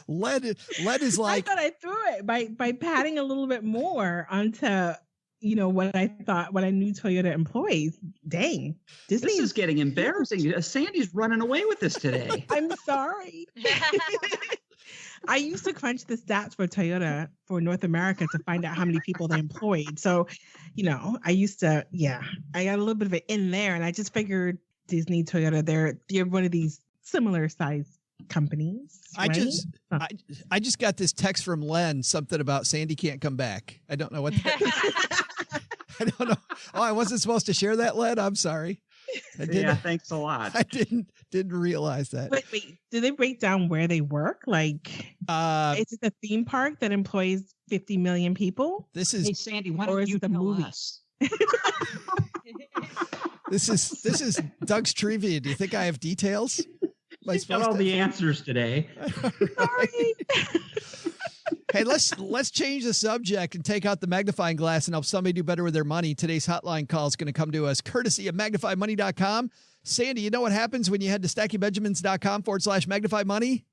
[SPEAKER 3] Lead is like.
[SPEAKER 6] I thought I threw it by padding a little bit more onto, what I knew Toyota employees. Dang. Disney
[SPEAKER 4] This is getting embarrassing. Sandy's running away with this today.
[SPEAKER 6] I'm sorry. I used to crunch the stats for Toyota for North America to find out how many people they employed. So, I used to, I got a little bit of it in there, and I just figured Disney, Toyota, they're one of these similar size companies.
[SPEAKER 3] I
[SPEAKER 6] right?
[SPEAKER 3] just got this text from Len, something about Sandy can't come back. I don't know what that I don't know. Oh, I wasn't supposed to share that, Len. I'm sorry.
[SPEAKER 4] Yeah, thanks a lot.
[SPEAKER 3] I didn't realize that.
[SPEAKER 6] Wait, do they break down where they work? Like, is it a theme park that employs 50 million people?
[SPEAKER 3] This is
[SPEAKER 4] Hey, Sandy, why don't you tell us?
[SPEAKER 3] This is Doug's trivia. Do you think I have details?
[SPEAKER 4] He's got all the answers today.
[SPEAKER 6] Sorry.
[SPEAKER 3] Hey, let's change the subject and take out the magnifying glass and help somebody do better with their money. Today's hotline call is going to come to us courtesy of magnifymoney.com. Sandy, you know what happens when you head to stackingbenjamins.com/magnifymoney?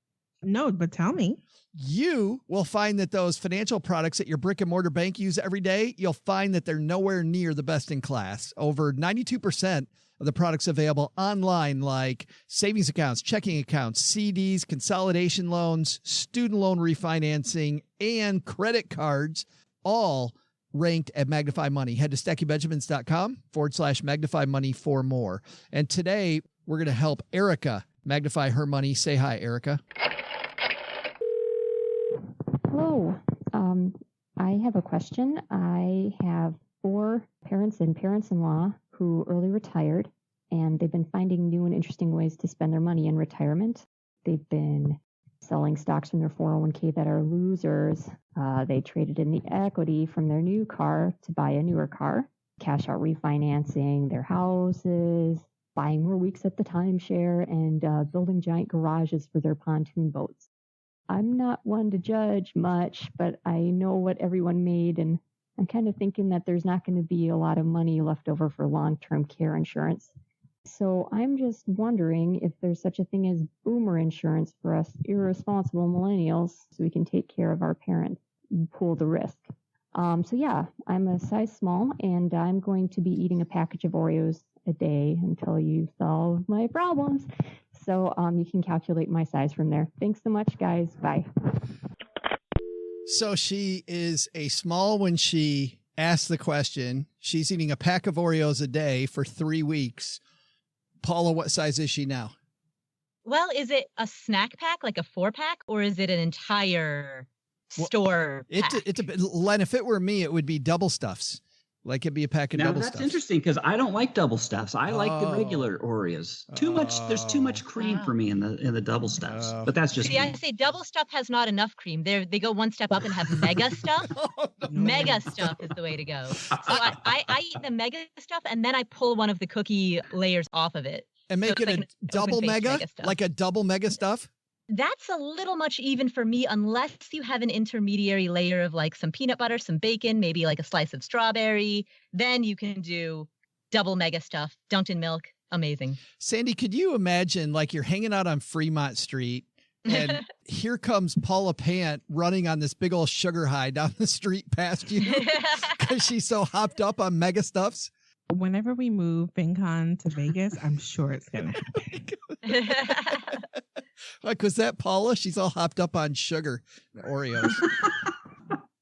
[SPEAKER 6] No, but tell me.
[SPEAKER 3] You will find that those financial products that your brick and mortar bank use every day, you'll find that they're nowhere near the best in class. Over 92% of the products available online, like savings accounts, checking accounts, CDs, consolidation loans, student loan refinancing, and credit cards, all ranked at Magnify Money. Head to stackingbenjamins.com/Magnify Money for more. And today we're going to help Erica magnify her money. Say hi, Erica.
[SPEAKER 10] Hello. I have a question. I have 4 parents and parents-in-law who early retired, and they've been finding new and interesting ways to spend their money in retirement. They've been selling stocks from their 401k that are losers. They traded in the equity from their new car to buy a newer car, cash out refinancing their houses, buying more weeks at the timeshare, and building giant garages for their pontoon boats. I'm not one to judge much, but I know what everyone made, and I'm kind of thinking that there's not going to be a lot of money left over for long-term care insurance. So I'm just wondering if there's such a thing as boomer insurance for us irresponsible millennials so we can take care of our parents and pool the risk. So yeah, I'm a size small, and I'm going to be eating a package of Oreos a day until you solve my problems. So you can calculate my size from there. Thanks so much, guys. Bye.
[SPEAKER 3] So she is a small when she asks the question. She's eating a pack of Oreos a day for 3 weeks. Paula, what size is she now?
[SPEAKER 5] Well, is it a snack pack, like a 4-pack, or is it an entire store pack?
[SPEAKER 3] Len, if it were me, it would be double stuffs. Like it'd be a pack of double stuffs.
[SPEAKER 4] That's interesting because I don't like double stuffs. I like the regular Oreos. There's too much cream for me in the double stuffs. But that's just
[SPEAKER 5] See, I say double stuff has not enough cream. They go one step up and have mega stuff. Mega stuff is the way to go. So I eat the mega stuff and then I pull one of the cookie layers off of it.
[SPEAKER 3] And make it a double mega like a double mega stuff?
[SPEAKER 5] That's a little much even for me, unless you have an intermediary layer of like some peanut butter, some bacon, maybe like a slice of strawberry. Then you can do double mega stuff, dunked in milk. Amazing.
[SPEAKER 3] Sandy, could you imagine like you're hanging out on Fremont Street and here comes Paula Pant running on this big old sugar high down the street past you because she's so hopped up on mega stuffs?
[SPEAKER 6] Whenever we move FinCon to Vegas, I'm sure it's going to happen.
[SPEAKER 3] Like, was that Paula? She's all hopped up on sugar, Oreos.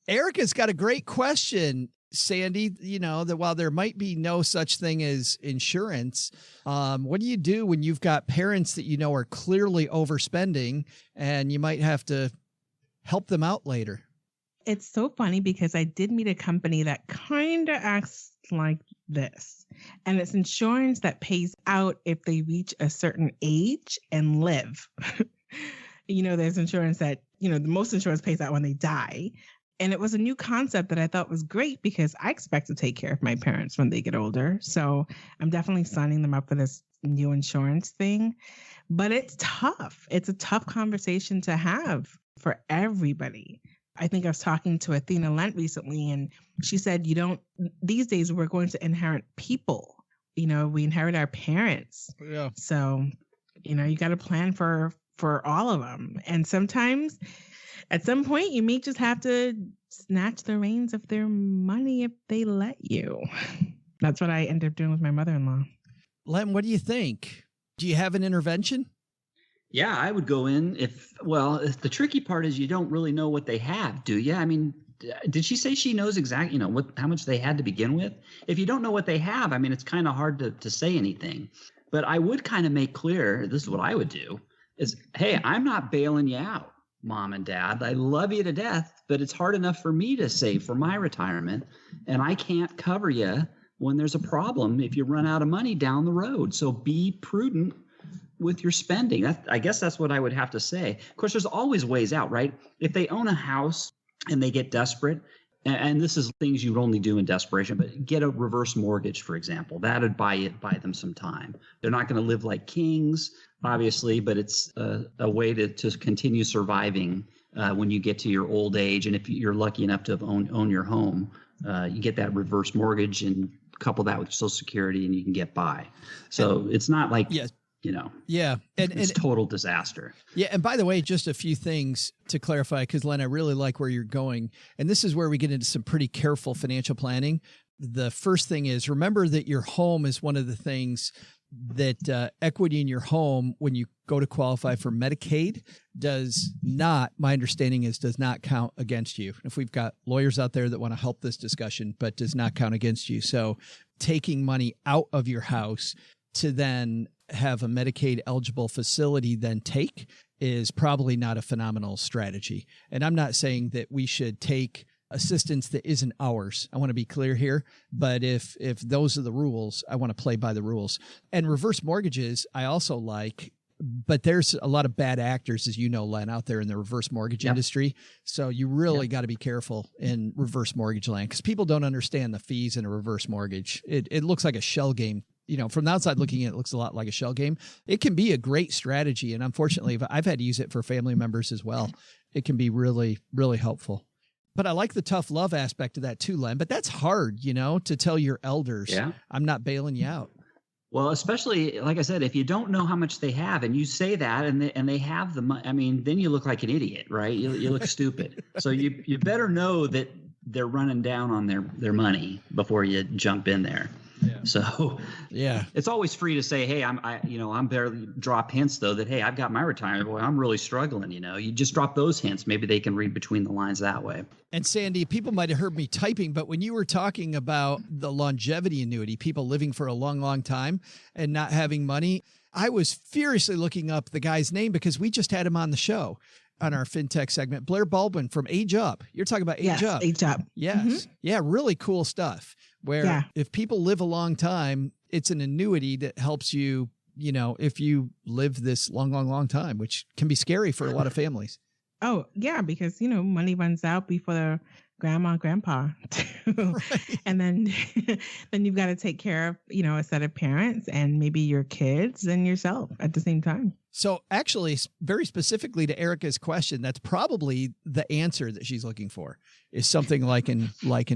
[SPEAKER 3] Erica's got a great question, Sandy. You know, that while there might be no such thing as insurance, what do you do when you've got parents that you know are clearly overspending and you might have to help them out later?
[SPEAKER 6] It's so funny because I did meet a company that kind of acts like this. And it's insurance that pays out if they reach a certain age and live. You know, there's insurance that, you know, the most insurance pays out when they die. And it was a new concept that I thought was great because I expect to take care of my parents when they get older. So I'm definitely signing them up for this new insurance thing. But it's tough. It's a tough conversation to have for everybody. I think I was talking to Athena Lent recently, and she said, these days we're going to inherit people. You know, we inherit our parents.
[SPEAKER 3] Yeah.
[SPEAKER 6] So, you know, you got to plan for all of them. And sometimes at some point you may just have to snatch the reins of their money if they let you. That's what I ended up doing with my mother-in-law.
[SPEAKER 3] Len, what do you think? Do you have an intervention?
[SPEAKER 4] Yeah, I would go in if the tricky part is you don't really know what they have, do you? I mean, did she say she knows exactly, how much they had to begin with? If you don't know what they have, I mean, it's kind of hard to say anything. But I would kind of make clear, this is what I would do, is, hey, I'm not bailing you out, mom and dad. I love you to death, but it's hard enough for me to save for my retirement, and I can't cover you when there's a problem if you run out of money down the road. So be prudent with your spending. I guess that's what I would have to say. Of course, there's always ways out, right? If they own a house and they get desperate, and this is things you would only do in desperation, but get a reverse mortgage, for example. That would buy them some time. They're not going to live like kings, obviously, but it's a way to continue surviving when you get to your old age. And if you're lucky enough to own your home, you get that reverse mortgage and couple that with Social Security, and you can get by. So it's not like, it's total disaster.
[SPEAKER 3] Yeah. And by the way, just a few things to clarify, because Len, I really like where you're going. And this is where we get into some pretty careful financial planning. The first thing is, remember that your home is one of the things that equity in your home, when you go to qualify for Medicaid, does not, my understanding is, does not count against you. If we've got lawyers out there that want to help this discussion, but does not count against you. So taking money out of your house to then have a Medicaid eligible facility then take is probably not a phenomenal strategy. And I'm not saying that we should take assistance that isn't ours. I want to be clear here. But if those are the rules, I want to play by the rules. And reverse mortgages, I also like, but there's a lot of bad actors, as you know, Len, out there in the reverse mortgage industry. So you really got to be careful in reverse mortgage land, because people don't understand the fees in a reverse mortgage. It looks like a shell game. From the outside looking in, it looks a lot like a shell game. It can be a great strategy. And unfortunately, I've had to use it for family members as well. It can be really, really helpful. But I like the tough love aspect of that too, Len. But that's hard, to tell your elders, I'm not bailing you out.
[SPEAKER 4] Well, especially, like I said, if you don't know how much they have and you say that and they have the money, I mean, then you look like an idiot, right? You look stupid. So you better know that they're running down on their money before you jump in there. Yeah. So it's always free to say, hey, I'm barely drop hints though that, hey, I've got my retirement, boy, I'm really struggling. You just drop those hints. Maybe they can read between the lines that way.
[SPEAKER 3] And Sandy, people might have heard me typing, but when you were talking about the longevity annuity, people living for a long, long time and not having money, I was furiously looking up the guy's name because we just had him on the show on our FinTech segment, Blair Baldwin from Age Up. You're talking about Age Up.
[SPEAKER 6] Age Up.
[SPEAKER 3] Yes.
[SPEAKER 6] Mm-hmm.
[SPEAKER 3] Yeah. Really cool stuff. Where if people live a long time, it's an annuity that helps you, if you live this long, long, long time, which can be scary for a lot of families.
[SPEAKER 6] Oh, yeah, because, money runs out before grandma and grandpa. Right. And then you've got to take care of, a set of parents and maybe your kids and yourself at the same time.
[SPEAKER 3] So actually, very specifically to Erica's question, that's probably the answer that she's looking for, is something like an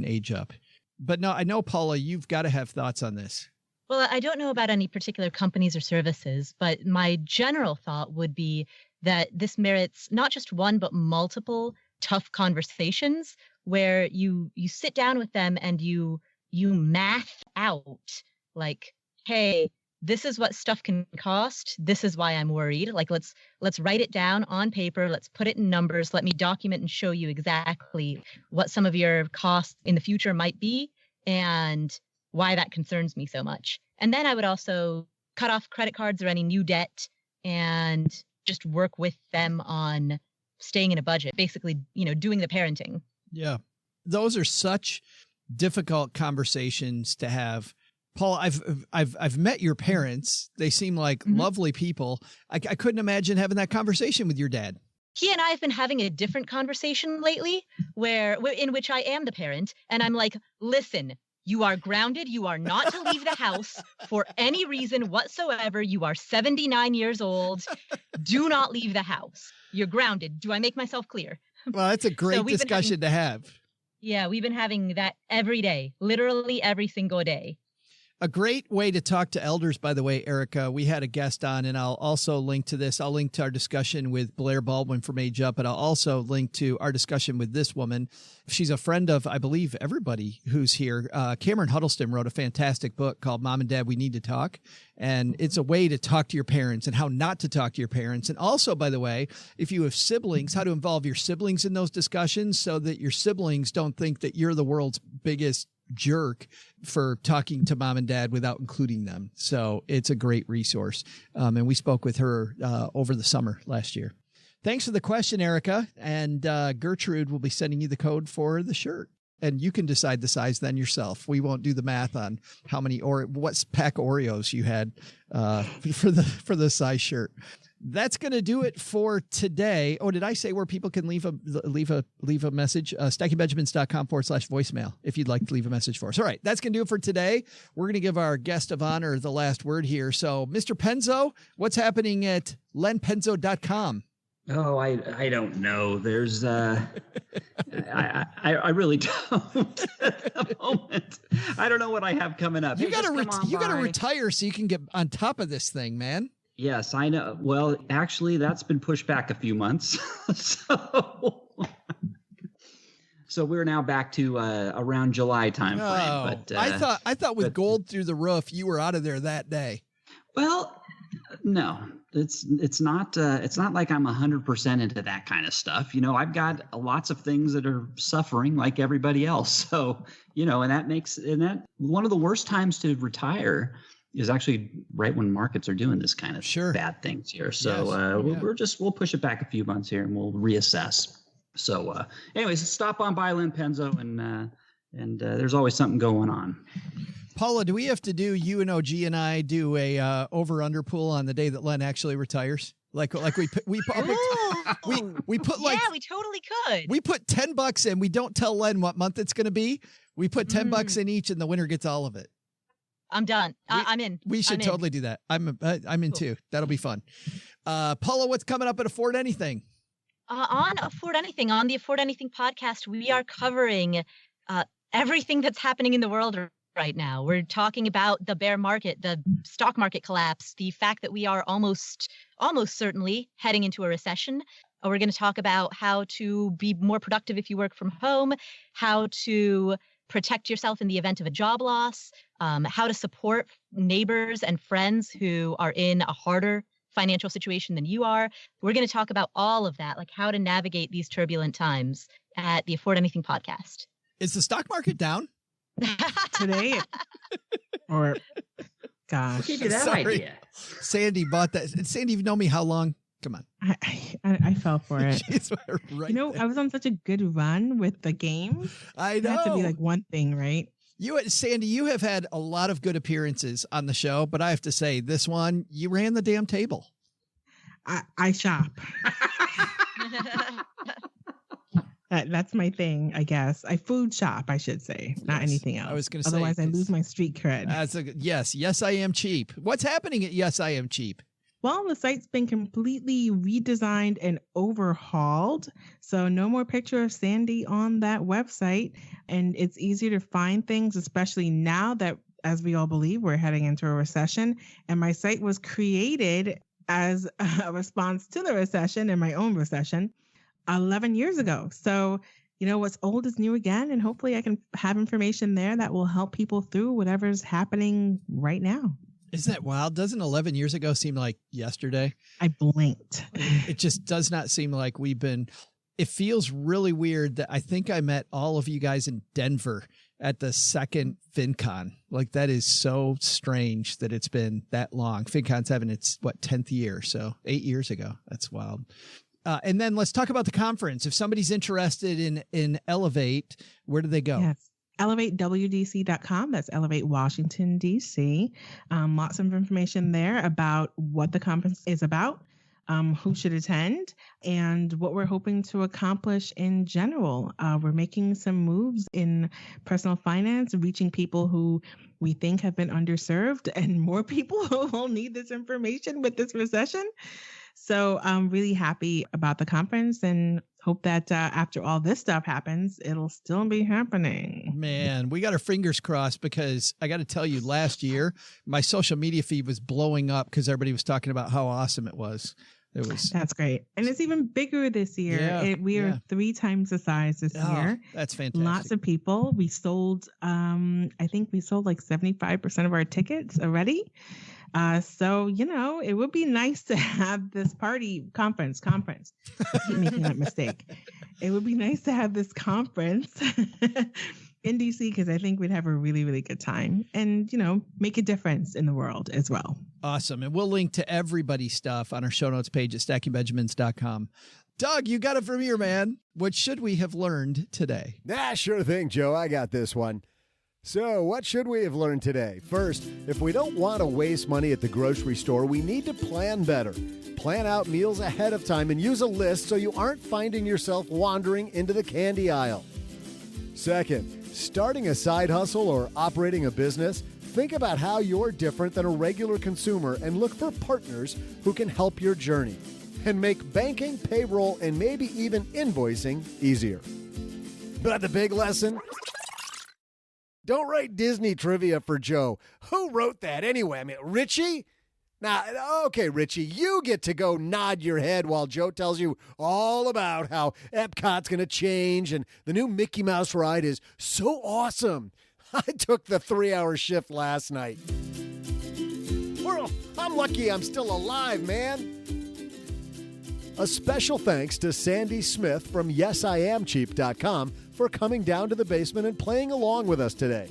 [SPEAKER 3] Age Up. But no, I know, Paula, you've got to have thoughts on this.
[SPEAKER 5] Well, I don't know about any particular companies or services, but my general thought would be that this merits not just one, but multiple tough conversations where you sit down with them and you math out, like, hey, this is what stuff can cost. This is why I'm worried. Like, let's write it down on paper. Let's put it in numbers. Let me document and show you exactly what some of your costs in the future might be and why that concerns me so much. And then I would also cut off credit cards or any new debt and just work with them on staying in a budget, basically, doing the parenting.
[SPEAKER 3] Yeah. Those are such difficult conversations to have. Paul, I've met your parents. They seem like lovely people. I couldn't imagine having that conversation with your dad.
[SPEAKER 5] He and I have been having a different conversation lately in which I am the parent. And I'm like, listen, you are grounded. You are not to leave the house for any reason whatsoever. You are 79 years old. Do not leave the house. You're grounded. Do I make myself clear?
[SPEAKER 3] Well, that's a great discussion to have.
[SPEAKER 5] Yeah, we've been having that every day, literally every single day.
[SPEAKER 3] A great way to talk to elders, by the way, Erica, we had a guest on, and I'll also link to this. I'll link to our discussion with Blair Baldwin from Age Up, but I'll also link to our discussion with this woman. She's a friend of, I believe, everybody who's here. Cameron Huddleston wrote a fantastic book called Mom and Dad, We Need to Talk. And it's a way to talk to your parents and how not to talk to your parents. And also, by the way, if you have siblings, how to involve your siblings in those discussions so that your siblings don't think that you're the world's biggest jerk for talking to mom and dad without including them. So it's a great resource. And we spoke with her over the summer last year. Thanks for the question, Erica. And Gertrude will be sending you the code for the shirt. And you can decide the size then yourself. We won't do the math on how many or what pack of Oreos you had for the size shirt. That's going to do it for today. Oh, did I say where people can leave a message? StackingBenjamins.com/voicemail if you'd like to leave a message for us. All right, that's going to do it for today. We're going to give our guest of honor the last word here. So, Mr. Penzo, what's happening at lenpenzo.com?
[SPEAKER 4] Oh, I don't know. There's I really don't at the moment. I don't know what I have coming up.
[SPEAKER 3] You got to retire so you can get on top of this thing, man.
[SPEAKER 4] Yes, I know. Well, actually, that's been pushed back a few months. So we're now back to around July time frame.
[SPEAKER 3] Oh,
[SPEAKER 4] but
[SPEAKER 3] I thought with gold through the roof, you were out of there that day.
[SPEAKER 4] Well, no, it's not like I'm 100% into that kind of stuff. You know, I've got lots of things that are suffering like everybody else. So, you know, and that one of the worst times to retire is actually right when markets are doing this kind of bad things here. So we'll push it back a few months here and we'll reassess. So anyways, stop on by Len Penzo and there's always something going on.
[SPEAKER 3] Paula, do we have to do, you and OG and I do a over-under pool on the day that Len actually retires? Like we put like
[SPEAKER 5] yeah, we totally could.
[SPEAKER 3] We put $10 in. We don't tell Len what month it's going to be. We put $10 in each and the winner gets all of it.
[SPEAKER 5] I'm done. I'm in.
[SPEAKER 3] We should totally do that. I'm in too. That'll be fun. Paula, what's coming up at Afford Anything?
[SPEAKER 5] On Afford Anything, on the Afford Anything podcast, we are covering everything that's happening in the world right now. We're talking about the bear market, the stock market collapse, the fact that we are almost certainly heading into a recession. We're going to talk about how to be more productive if you work from home, how to protect yourself in the event of a job loss, how to support neighbors and friends who are in a harder financial situation than you are. We're going to talk about all of that, like how to navigate these turbulent times at the Afford Anything podcast.
[SPEAKER 3] Is the stock market down?
[SPEAKER 6] Today? Or, gosh.
[SPEAKER 4] Who gave you that idea?
[SPEAKER 3] Sandy bought that. Sandy, you've known me how long? Come on.
[SPEAKER 6] I fell for it.
[SPEAKER 3] Right,
[SPEAKER 6] you know, I was on such a good run with the game.
[SPEAKER 3] I know.
[SPEAKER 6] It had to be like one thing, right?
[SPEAKER 3] Sandy, you have had a lot of good appearances on the show, but I have to say, this one, you ran the damn table.
[SPEAKER 6] I shop. That's my thing, I guess. I food shop, I should say, not anything else.
[SPEAKER 3] I was going to say.
[SPEAKER 6] Otherwise, I lose my street cred.
[SPEAKER 3] Yes, I am cheap. What's happening at Yes, I Am Cheap?
[SPEAKER 6] Well, the site's been completely redesigned and overhauled. So no more picture of Sandy on that website. And it's easier to find things, especially now that, as we all believe, we're heading into a recession. And my site was created as a response to the recession and my own recession 11 years ago. So, you know, what's old is new again. And hopefully I can have information there that will help people through whatever's happening right now.
[SPEAKER 3] Isn't that wild? Doesn't 11 years ago seem like yesterday?
[SPEAKER 6] I blinked.
[SPEAKER 3] It just does not seem like it feels really weird that I think I met all of you guys in Denver at the second FinCon. Like, that is so strange that it's been that long. FinCon's having its 10th year. So 8 years ago. That's wild. And then let's talk about the conference. If somebody's interested in Elevate, where do they go?
[SPEAKER 6] Yes. ElevateWDC.com. That's Elevate Washington, D.C. Lots of information there about what the conference is about, who should attend, and what we're hoping to accomplish in general. We're making some moves in personal finance, reaching people who we think have been underserved and more people who will need this information with this recession. So I'm really happy about the conference and hope that after all this stuff happens, it'll still be happening.
[SPEAKER 3] Man, we got our fingers crossed, because I got to tell you, last year, my social media feed was blowing up because everybody was talking about how awesome it was.
[SPEAKER 6] That's great. And it's even bigger this year.
[SPEAKER 3] Yeah,
[SPEAKER 6] we are 3 times the size this year.
[SPEAKER 3] That's fantastic.
[SPEAKER 6] Lots of people. We sold, I think we sold like 75% of our tickets already. So, you know, it would be nice to have this conference. I keep making that mistake. It would be nice to have this conference in DC because I think we'd have a really, really good time and, make a difference in the world as well.
[SPEAKER 3] Awesome. And we'll link to everybody's stuff on our show notes page at stackingbenjamins.com. Doug, you got it from here, man. What should we have learned today?
[SPEAKER 2] Sure thing, Joe. I got this one. So, what should we have learned today? First, if we don't want to waste money at the grocery store, we need to plan better. Plan out meals ahead of time and use a list so you aren't finding yourself wandering into the candy aisle. Second, starting a side hustle or operating a business, think about how you're different than a regular consumer and look for partners who can help your journey and make banking, payroll, and maybe even invoicing easier. But the big lesson? Don't write Disney trivia for Joe. Who wrote that anyway? I mean, Richie? Okay, Richie, you get to go nod your head while Joe tells you all about how Epcot's going to change and the new Mickey Mouse ride is so awesome. I took the 3-hour shift last night. Well, I'm lucky I'm still alive, man. A special thanks to Sandy Smith from YesIamCheap.com for coming down to the basement and playing along with us today.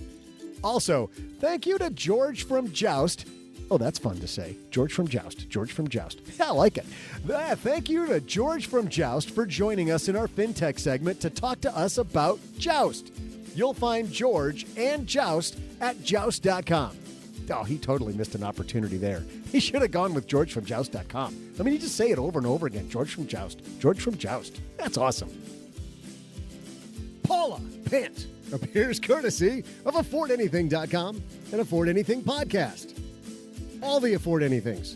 [SPEAKER 2] Also, thank you to George from Joust. Oh, that's fun to say. George from Joust. George from Joust. Yeah, I like it. Thank you to George from Joust for joining us in our FinTech segment to talk to us about Joust. You'll find George and Joust at Joust.com. Oh, he totally missed an opportunity there. He should have gone with George from Joust.com. I mean, you just say it over and over again. George from Joust. George from Joust. That's awesome. Paula Pant appears courtesy of AffordAnything.com and Afford Anything Podcast. All the Afford Anythings.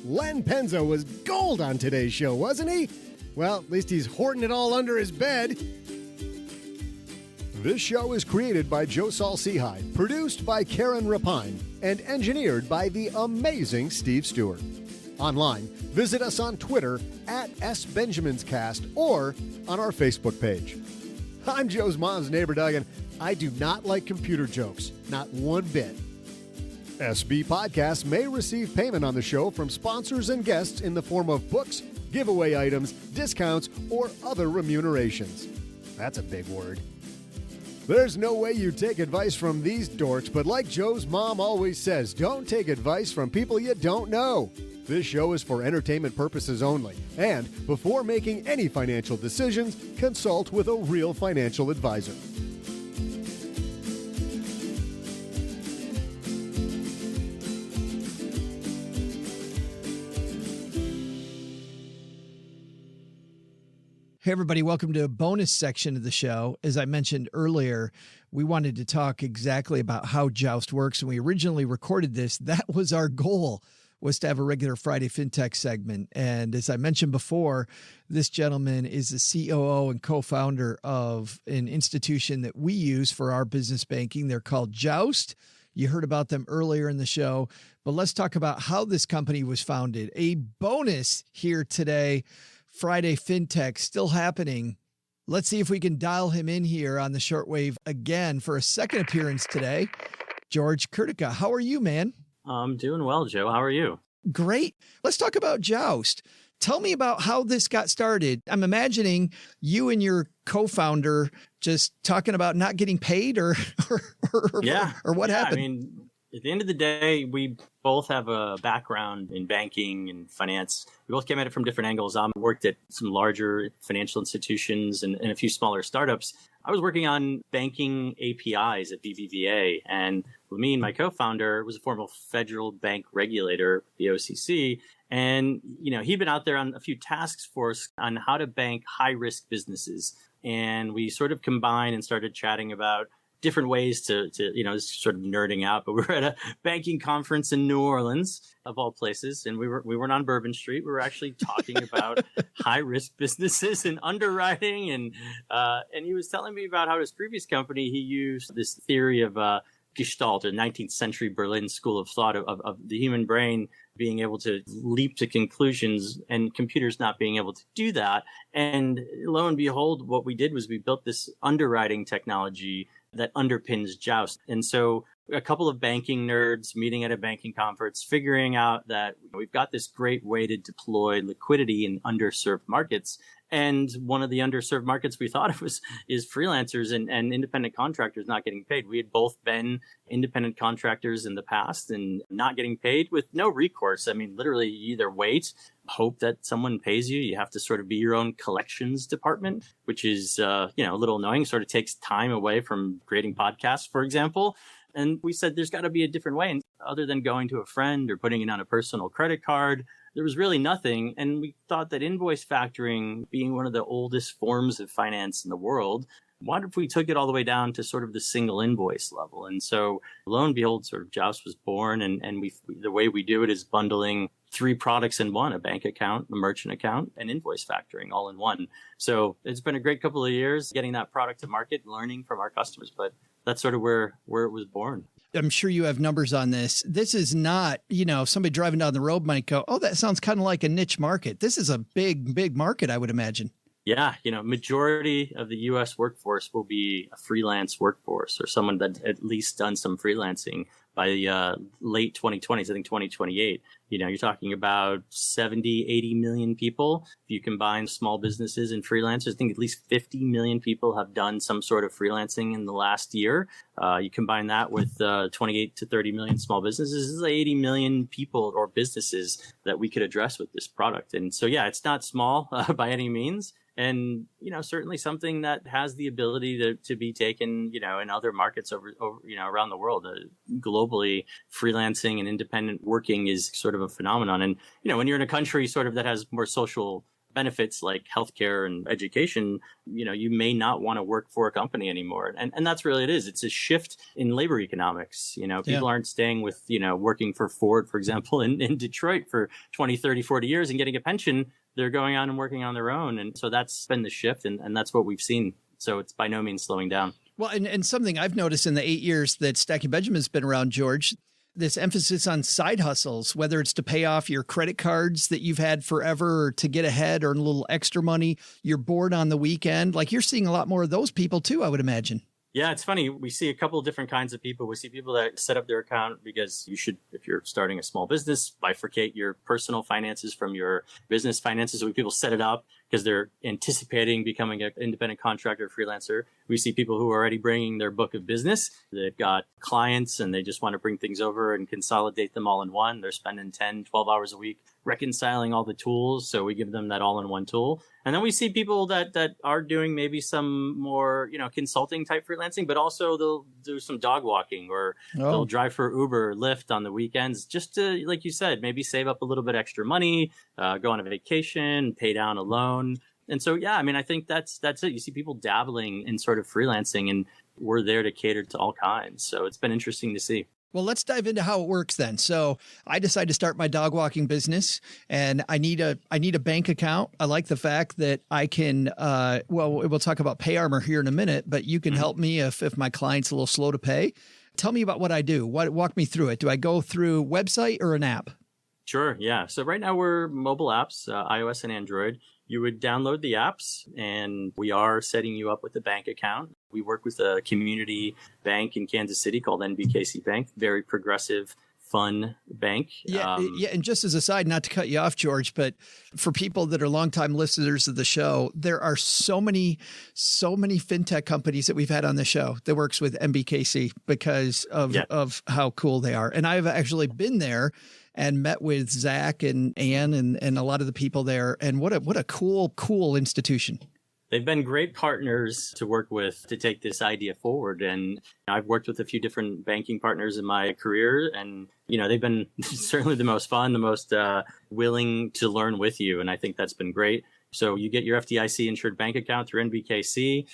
[SPEAKER 2] Len Penzo was gold on today's show, wasn't he? Well, at least he's hoarding it all under his bed. This show is created by Joe Saul-Sehy, produced by Karen Rapine, and engineered by the amazing Steve Stewart. Online, visit us on Twitter at SBenjaminsCast or on our Facebook page. I'm Joe's mom's neighbor, Doug, and I do not like computer jokes, not one bit. SB Podcasts may receive payment on the show from sponsors and guests in the form of books, giveaway items, discounts, or other remunerations. That's a big word. There's no way you take advice from these dorks, but like Joe's mom always says, don't take advice from people you don't know. This show is for entertainment purposes only, and before making any financial decisions, consult with a real financial advisor.
[SPEAKER 3] Hey, everybody, welcome to a bonus section of the show. As I mentioned earlier, we wanted to talk exactly about how Joust works. When we originally recorded this, that was our goal, was to have a regular Friday FinTech segment. And as I mentioned before, this gentleman is the COO and co-founder of an institution that we use for our business banking. They're called Joust. You heard about them earlier in the show, but let's talk about how this company was founded. A bonus here today. Friday FinTech still happening. Let's see if we can dial him in here on the shortwave again for a second appearance today. George Kurtyka, how are you, man?
[SPEAKER 11] I'm doing well, Joe. How are you?
[SPEAKER 3] Great. Let's talk about Joust. Tell me about how this got started. I'm imagining you and your co-founder just talking about not getting paid or what happened.
[SPEAKER 11] I mean, at the end of the day, we both have a background in banking and finance. We both came at it from different angles. I worked at some larger financial institutions and a few smaller startups. I was working on banking APIs at BBVA, and me and my co-founder was a former federal bank regulator, the OCC, and he'd been out there on a few task force on how to bank high-risk businesses. And we sort of combined and started chatting about different ways to sort of nerding out, but we were at a banking conference in New Orleans, of all places, and we weren't on Bourbon Street. We were actually talking about high risk businesses and underwriting, and he was telling me about how his previous company, he used this theory of Gestalt, a 19th century Berlin school of thought of the human brain being able to leap to conclusions and computers not being able to do that. And lo and behold, what we did was we built this underwriting technology that underpins Joust. And so a couple of banking nerds meeting at a banking conference, figuring out that we've got this great way to deploy liquidity in underserved markets. And one of the underserved markets we thought of is freelancers and independent contractors not getting paid. We had both been independent contractors in the past and not getting paid with no recourse. I mean, literally, you either wait, hope that someone pays you. You have to sort of be your own collections department, which is, a little annoying, sort of takes time away from creating podcasts, for example. And we said there's got to be a different way. And other than going to a friend or putting it on a personal credit card, there was really nothing. And we thought that invoice factoring, being one of the oldest forms of finance in the world, what if we took it all the way down to sort of the single invoice level? And so lo and behold, sort of Joust was born. And the way we do it is bundling 3 products in one: a bank account, a merchant account, and invoice factoring all in one. So it's been a great couple of years getting that product to market, learning from our customers. But that's sort of where it was born.
[SPEAKER 3] I'm sure you have numbers on this. This is not, somebody driving down the road might go, oh, that sounds kind of like a niche market. This is a big, big market, I would imagine.
[SPEAKER 11] Yeah, majority of the U.S. workforce will be a freelance workforce or someone that at least done some freelancing by late 2020s, I think 2028. You're talking about 70, 80 million people. If you combine small businesses and freelancers, I think at least 50 million people have done some sort of freelancing in the last year. You combine that with 28 to 30 million small businesses, this is 80 million people or businesses that we could address with this product. And so, yeah, it's not small by any means. And, certainly something that has the ability to be taken, in other markets over around the world. Globally, freelancing and independent working is sort of a phenomenon. And, when you're in a country sort of that has more social benefits like healthcare and education, you may not want to work for a company anymore. And that's really it is. It's a shift in labor economics. People aren't staying with, working for Ford, for example, in Detroit for 20, 30, 40 years and getting a pension. They're going on and working on their own. And so that's been the shift. And that's what we've seen. So it's by no means slowing down.
[SPEAKER 3] Well, and something I've noticed in the 8 years that Stacking Benjamin's been around, George, this emphasis on side hustles, whether it's to pay off your credit cards that you've had forever or to get ahead or a little extra money, you're bored on the weekend. Like you're seeing a lot more of those people too, I would imagine.
[SPEAKER 11] Yeah, it's funny. We see a couple of different kinds of people. We see people that set up their account because you should, if you're starting a small business, bifurcate your personal finances from your business finances. So people set it up because they're anticipating becoming an independent contractor, freelancer. We see people who are already bringing their book of business. They've got clients and they just want to bring things over and consolidate them all in one. They're spending 10, 12 hours a week reconciling all the tools. So we give them that all-in-one tool. And then we see people that are doing maybe some more, consulting type freelancing, but also they'll do some dog walking or they'll drive for Uber or Lyft on the weekends just to, like you said, maybe save up a little bit extra money, go on a vacation, pay down a loan. And so, yeah, I mean, I think that's it. You see people dabbling in sort of freelancing and we're there to cater to all kinds. So it's been interesting to see.
[SPEAKER 3] Well, let's dive into how it works then. So I decided to start my dog walking business and I need a bank account. I like the fact that I can, we'll talk about Pay Armor here in a minute, but you can help me if my client's a little slow to pay. Tell me about what I do. Walk me through it. Do I go through website or an app?
[SPEAKER 11] Sure. Yeah. So right now we're mobile apps, iOS and Android. You would download the apps and we are setting you up with a bank account. We work with a community bank in Kansas City called NBKC Bank, very progressive, fun bank.
[SPEAKER 3] Yeah. And just as a side, not to cut you off, George, but for people that are longtime listeners of the show, there are so many fintech companies that we've had on the show that works with NBKC because of how cool they are. And I've actually been there and met with Zach and Ann and a lot of the people there. And what a cool institution.
[SPEAKER 11] They've been great partners to work with to take this idea forward. And I've worked with a few different banking partners in my career. And, they've been certainly the most fun, the most willing to learn with you. And I think that's been great. So you get your FDIC insured bank account through NBKC.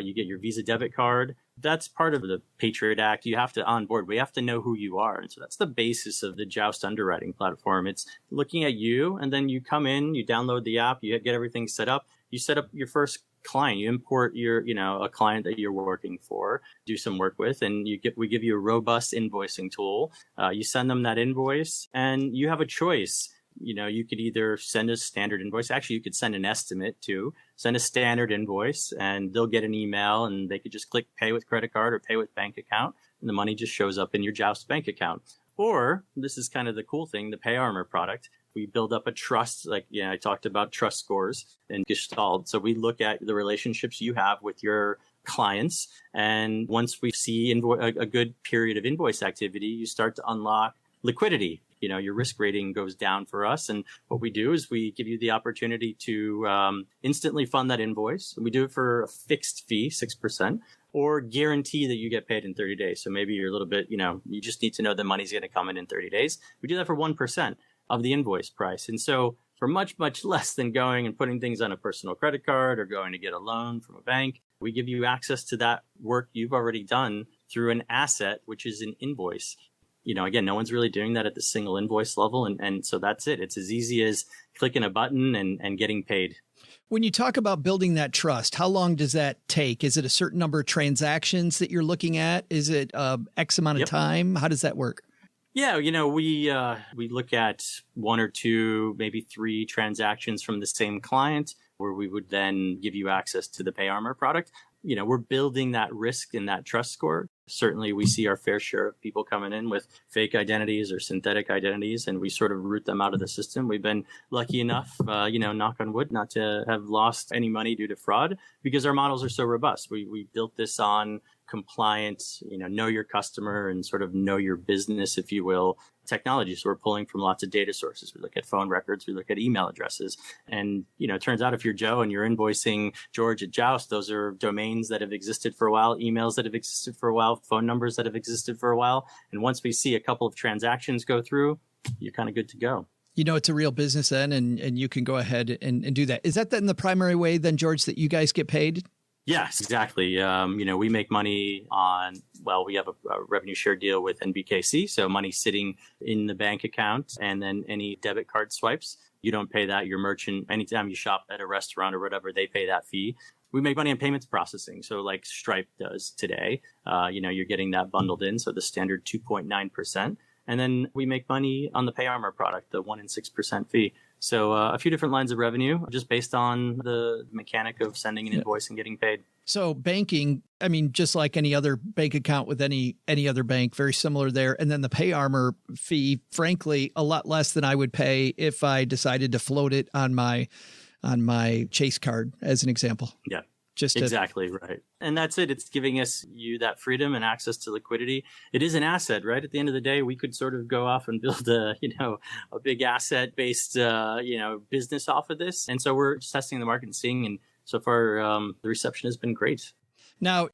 [SPEAKER 11] You get your Visa debit card. That's part of the Patriot Act. You have to onboard. We have to know who you are. And so that's the basis of the Joust underwriting platform. It's looking at you, and then you come in, you download the app, you get everything set up. You set up your first client. You import your, a client that you're working for, do some work with, and we give you a robust invoicing tool. You send them that invoice, and you have a choice. You could either send a standard invoice. Actually, you could send an estimate too. Send a standard invoice and they'll get an email and they could just click pay with credit card or pay with bank account. and the money just shows up in your Joust bank account. Or this is kind of the cool thing, the PayArmor product. We build up a trust, like, I talked about trust scores and Gestalt. So we look at the relationships you have with your clients. And once we see a good period of invoice activity, you start to unlock liquidity. Your risk rating goes down for us. And what we do is we give you the opportunity to instantly fund that invoice. We do it for a fixed fee, 6%, or guarantee that you get paid in 30 days. So maybe you're a little bit, you just need to know the money's going to come in 30 days. We do that for 1% of the invoice price. And so for much, much less than going and putting things on a personal credit card or going to get a loan from a bank, we give you access to that work you've already done through an asset, which is an invoice. Again, no one's really doing that at the single invoice level. And so that's it. It's as easy as clicking a button and getting paid.
[SPEAKER 3] When you talk about building that trust, how long does that take? Is it a certain number of transactions that you're looking at? Is it X amount of time? How does that work?
[SPEAKER 11] Yeah, we look at 1 or 2, maybe 3 transactions from the same client where we would then give you access to the PayArmor product. We're building that risk and that trust score. Certainly, we see our fair share of people coming in with fake identities or synthetic identities, and we sort of root them out of the system. We've been lucky enough, knock on wood, not to have lost any money due to fraud because our models are so robust. We built this on compliance, know your customer and sort of know your business, if you will, technology. So we're pulling from lots of data sources. We look at phone records, we look at email addresses. And, it turns out if you're Joe and you're invoicing George at Joust, those are domains that have existed for a while, emails that have existed for a while, phone numbers that have existed for a while. And once we see a couple of transactions go through, you're kind of good to go.
[SPEAKER 3] It's a real business then, and you can go ahead and do that. Is that then the primary way then, George, that you guys get paid?
[SPEAKER 11] Yes, exactly. We make money on, we have a revenue share deal with NBKC. So money sitting in the bank account and then any debit card swipes, you don't pay that. Your merchant, anytime you shop at a restaurant or whatever, they pay that fee. We make money on payments processing. So like Stripe does today, you're getting that bundled in. So the standard 2.9%. And then we make money on the PayArmor product, the 1 and 6% fee. So a few different lines of revenue just based on the mechanic of sending an invoice and getting paid.
[SPEAKER 3] So banking, just like any other bank account with any other bank, very similar there. And then the PayArmor fee, frankly, a lot less than I would pay if I decided to float it on my Chase card, as an example.
[SPEAKER 11] Yeah. Exactly right. And that's it. It's giving you that freedom and access to liquidity. It is an asset, right? At the end of the day, we could sort of go off and build a big asset based, business off of this. And so we're just testing the market and seeing, and so far the reception has been great.
[SPEAKER 3] Now,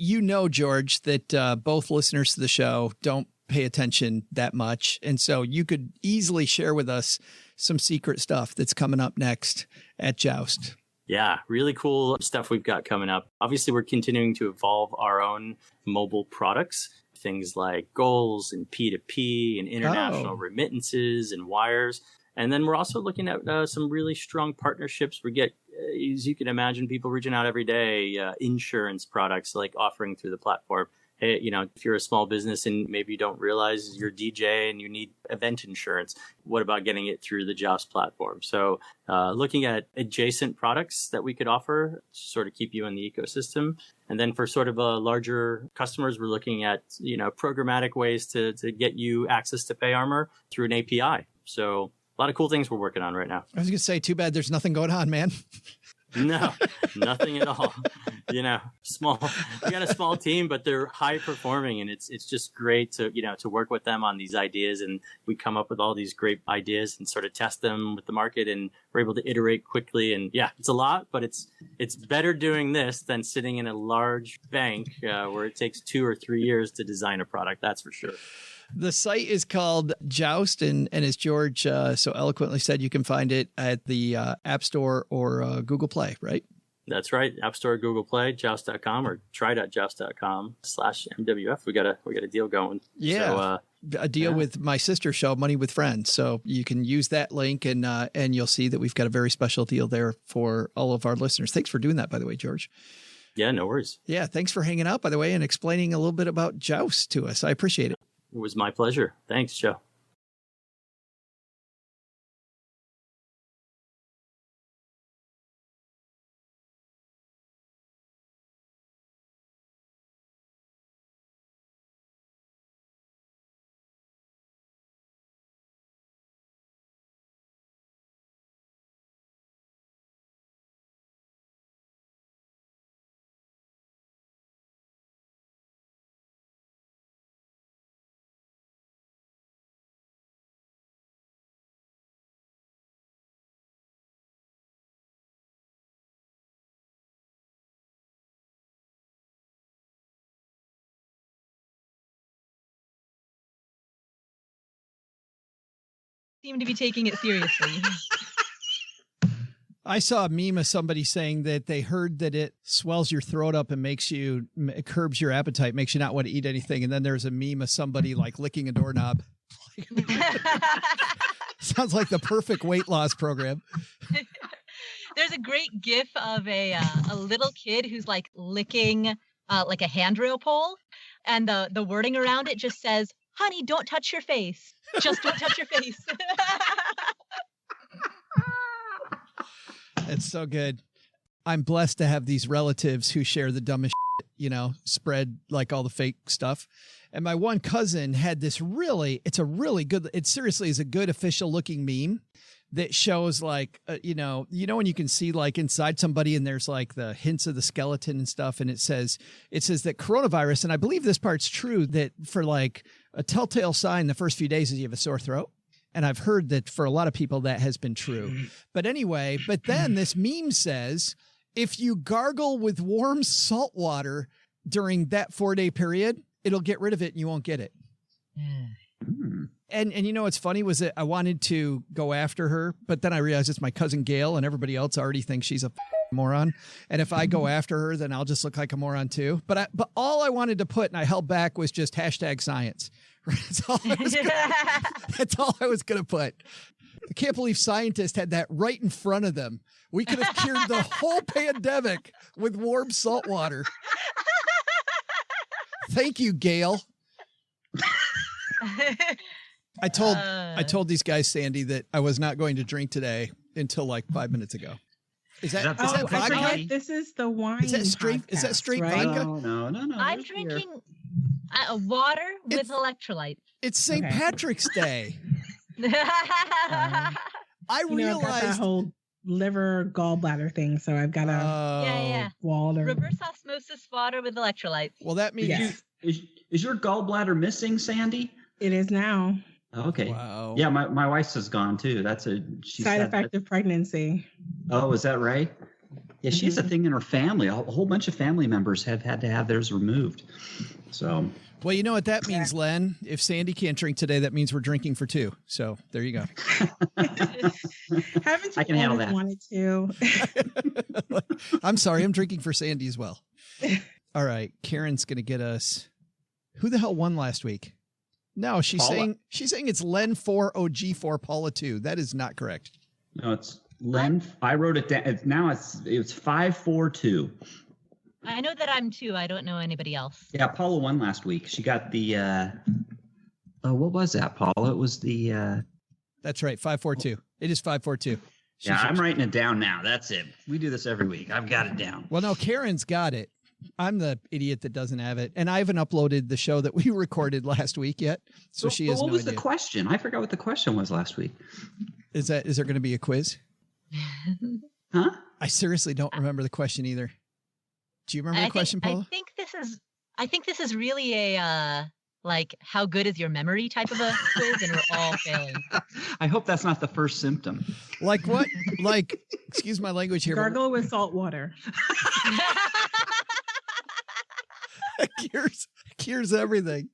[SPEAKER 3] George, that both listeners to the show don't pay attention that much. And so you could easily share with us some secret stuff that's coming up next at Joust.
[SPEAKER 11] Yeah, really cool stuff we've got coming up. Obviously, we're continuing to evolve our own mobile products, things like goals and P2P and international remittances and wires. And then we're also looking at some really strong partnerships. We get, as you can imagine, people reaching out every day, insurance products like offering through the platform. Hey, if you're a small business and maybe you don't realize you're a DJ and you need event insurance, what about getting it through the Joust platform? So looking at adjacent products that we could offer to sort of keep you in the ecosystem. And then for sort of larger customers, we're looking at, programmatic ways to get you access to PayArmor through an API. So a lot of cool things we're working on right now.
[SPEAKER 3] I was going to say, too bad there's nothing going on, man.
[SPEAKER 11] No, nothing at all. Small. We got a small team, but they're high performing, and it's just great to work with them on these ideas. And we come up with all these great ideas and sort of test them with the market, and we're able to iterate quickly. And yeah, it's a lot, but it's better doing this than sitting in a large bank where it takes 2 or 3 years to design a product. That's for sure.
[SPEAKER 3] The site is called Joust, and as George so eloquently said, you can find it at the App Store or Google Play, right?
[SPEAKER 11] That's right. App Store, Google Play, joust.com or try.joust.com/MWF. We got a deal going.
[SPEAKER 3] Yeah. So, a deal with my sister show, Money with Friends. So you can use that link and you'll see that we've got a very special deal there for all of our listeners. Thanks for doing that, by the way, George.
[SPEAKER 11] Yeah, no worries.
[SPEAKER 3] Yeah. Thanks for hanging out, by the way, and explaining a little bit about Joust to us. I appreciate it.
[SPEAKER 11] It was my pleasure. Thanks, Joe.
[SPEAKER 5] seem to be taking it seriously.
[SPEAKER 3] I saw a meme of somebody saying that they heard that it swells your throat up and it curbs your appetite, makes you not want to eat anything. And then there's a meme of somebody like licking a doorknob. Sounds like the perfect weight loss program.
[SPEAKER 5] There's a great gif of a little kid who's like licking like a handrail pole, and the wording around it just says, "Honey, don't touch your face. Just don't touch your face."
[SPEAKER 3] It's so good. I'm blessed to have these relatives who share the dumbest shit, spread like all the fake stuff. And my one cousin had this it seriously is a good official looking meme that shows like, when you can see like inside somebody and there's like the hints of the skeleton and stuff. And it says that coronavirus, and I believe this part's true, that for like a telltale sign the first few days is you have a sore throat. And I've heard that for a lot of people that has been true. But anyway, then this meme says, if you gargle with warm salt water during that 4-day period, it'll get rid of it and you won't get it. And what's funny was that I wanted to go after her, but then I realized it's my cousin Gail and everybody else already thinks she's a moron. And if I go after her, then I'll just look like a moron too. But all I wanted to put, and I held back, was just #science. That's all I was going to put. I can't believe scientists had that right in front of them. We could have cured the whole pandemic with warm salt water. Thank you, Gail. I told these guys, Sandy, that I was not going to drink today until like 5 minutes ago. Is that vodka?
[SPEAKER 6] This is the wine.
[SPEAKER 3] Is that straight
[SPEAKER 6] right?
[SPEAKER 3] vodka?
[SPEAKER 4] No.
[SPEAKER 5] I'm drinking water with electrolytes.
[SPEAKER 3] It's St. Patrick's Day. I realized
[SPEAKER 6] I've got that whole liver gallbladder thing, so I've got a water.
[SPEAKER 5] Reverse osmosis water with electrolytes.
[SPEAKER 3] Well, that means
[SPEAKER 4] is your gallbladder missing, Sandy?
[SPEAKER 6] It is now.
[SPEAKER 4] Okay.
[SPEAKER 3] Wow.
[SPEAKER 4] Yeah, my wife's is gone too. That's
[SPEAKER 6] side effect of pregnancy.
[SPEAKER 4] Oh, is that right? Yeah, she has a thing in her family. A whole bunch of family members have had to have theirs removed. So.
[SPEAKER 3] Well, you know what that means, Len? If Sandy can't drink today, that means we're drinking for two. So there you go.
[SPEAKER 6] Haven't you
[SPEAKER 4] I can handle that.
[SPEAKER 6] wanted to?
[SPEAKER 3] I'm sorry. I'm drinking for Sandy as well. All right. Karen's going to get us. Who the hell won last week? No, she's saying it's Len 4, OG 4, Paula 2. That is not correct.
[SPEAKER 4] No, it's Len. I wrote it down. It's 5-4-2.
[SPEAKER 5] I know that I'm 2. I don't know anybody else.
[SPEAKER 4] Yeah, Paula won last week. She got the what was that, Paula? It was the
[SPEAKER 3] That's right, 5-4-2. It is 5-4-2.
[SPEAKER 4] Yeah, I'm writing it down now. That's it. We do this every week. I've got it down.
[SPEAKER 3] Well, no, Karen's got it. I'm the idiot that doesn't have it. And I haven't uploaded the show that we recorded last week yet. So she has no idea.
[SPEAKER 4] What was the question? I forgot what the question was last week.
[SPEAKER 3] Is there going to be a quiz?
[SPEAKER 4] Huh?
[SPEAKER 3] I seriously don't remember the question either. Do you remember the question, Paula?
[SPEAKER 5] I think this is really a like how good is your memory type of a quiz, and we're all failing.
[SPEAKER 4] I hope that's not the first symptom.
[SPEAKER 3] Like what? Like, excuse my language here.
[SPEAKER 6] Gargle with salt water.
[SPEAKER 3] Cures everything.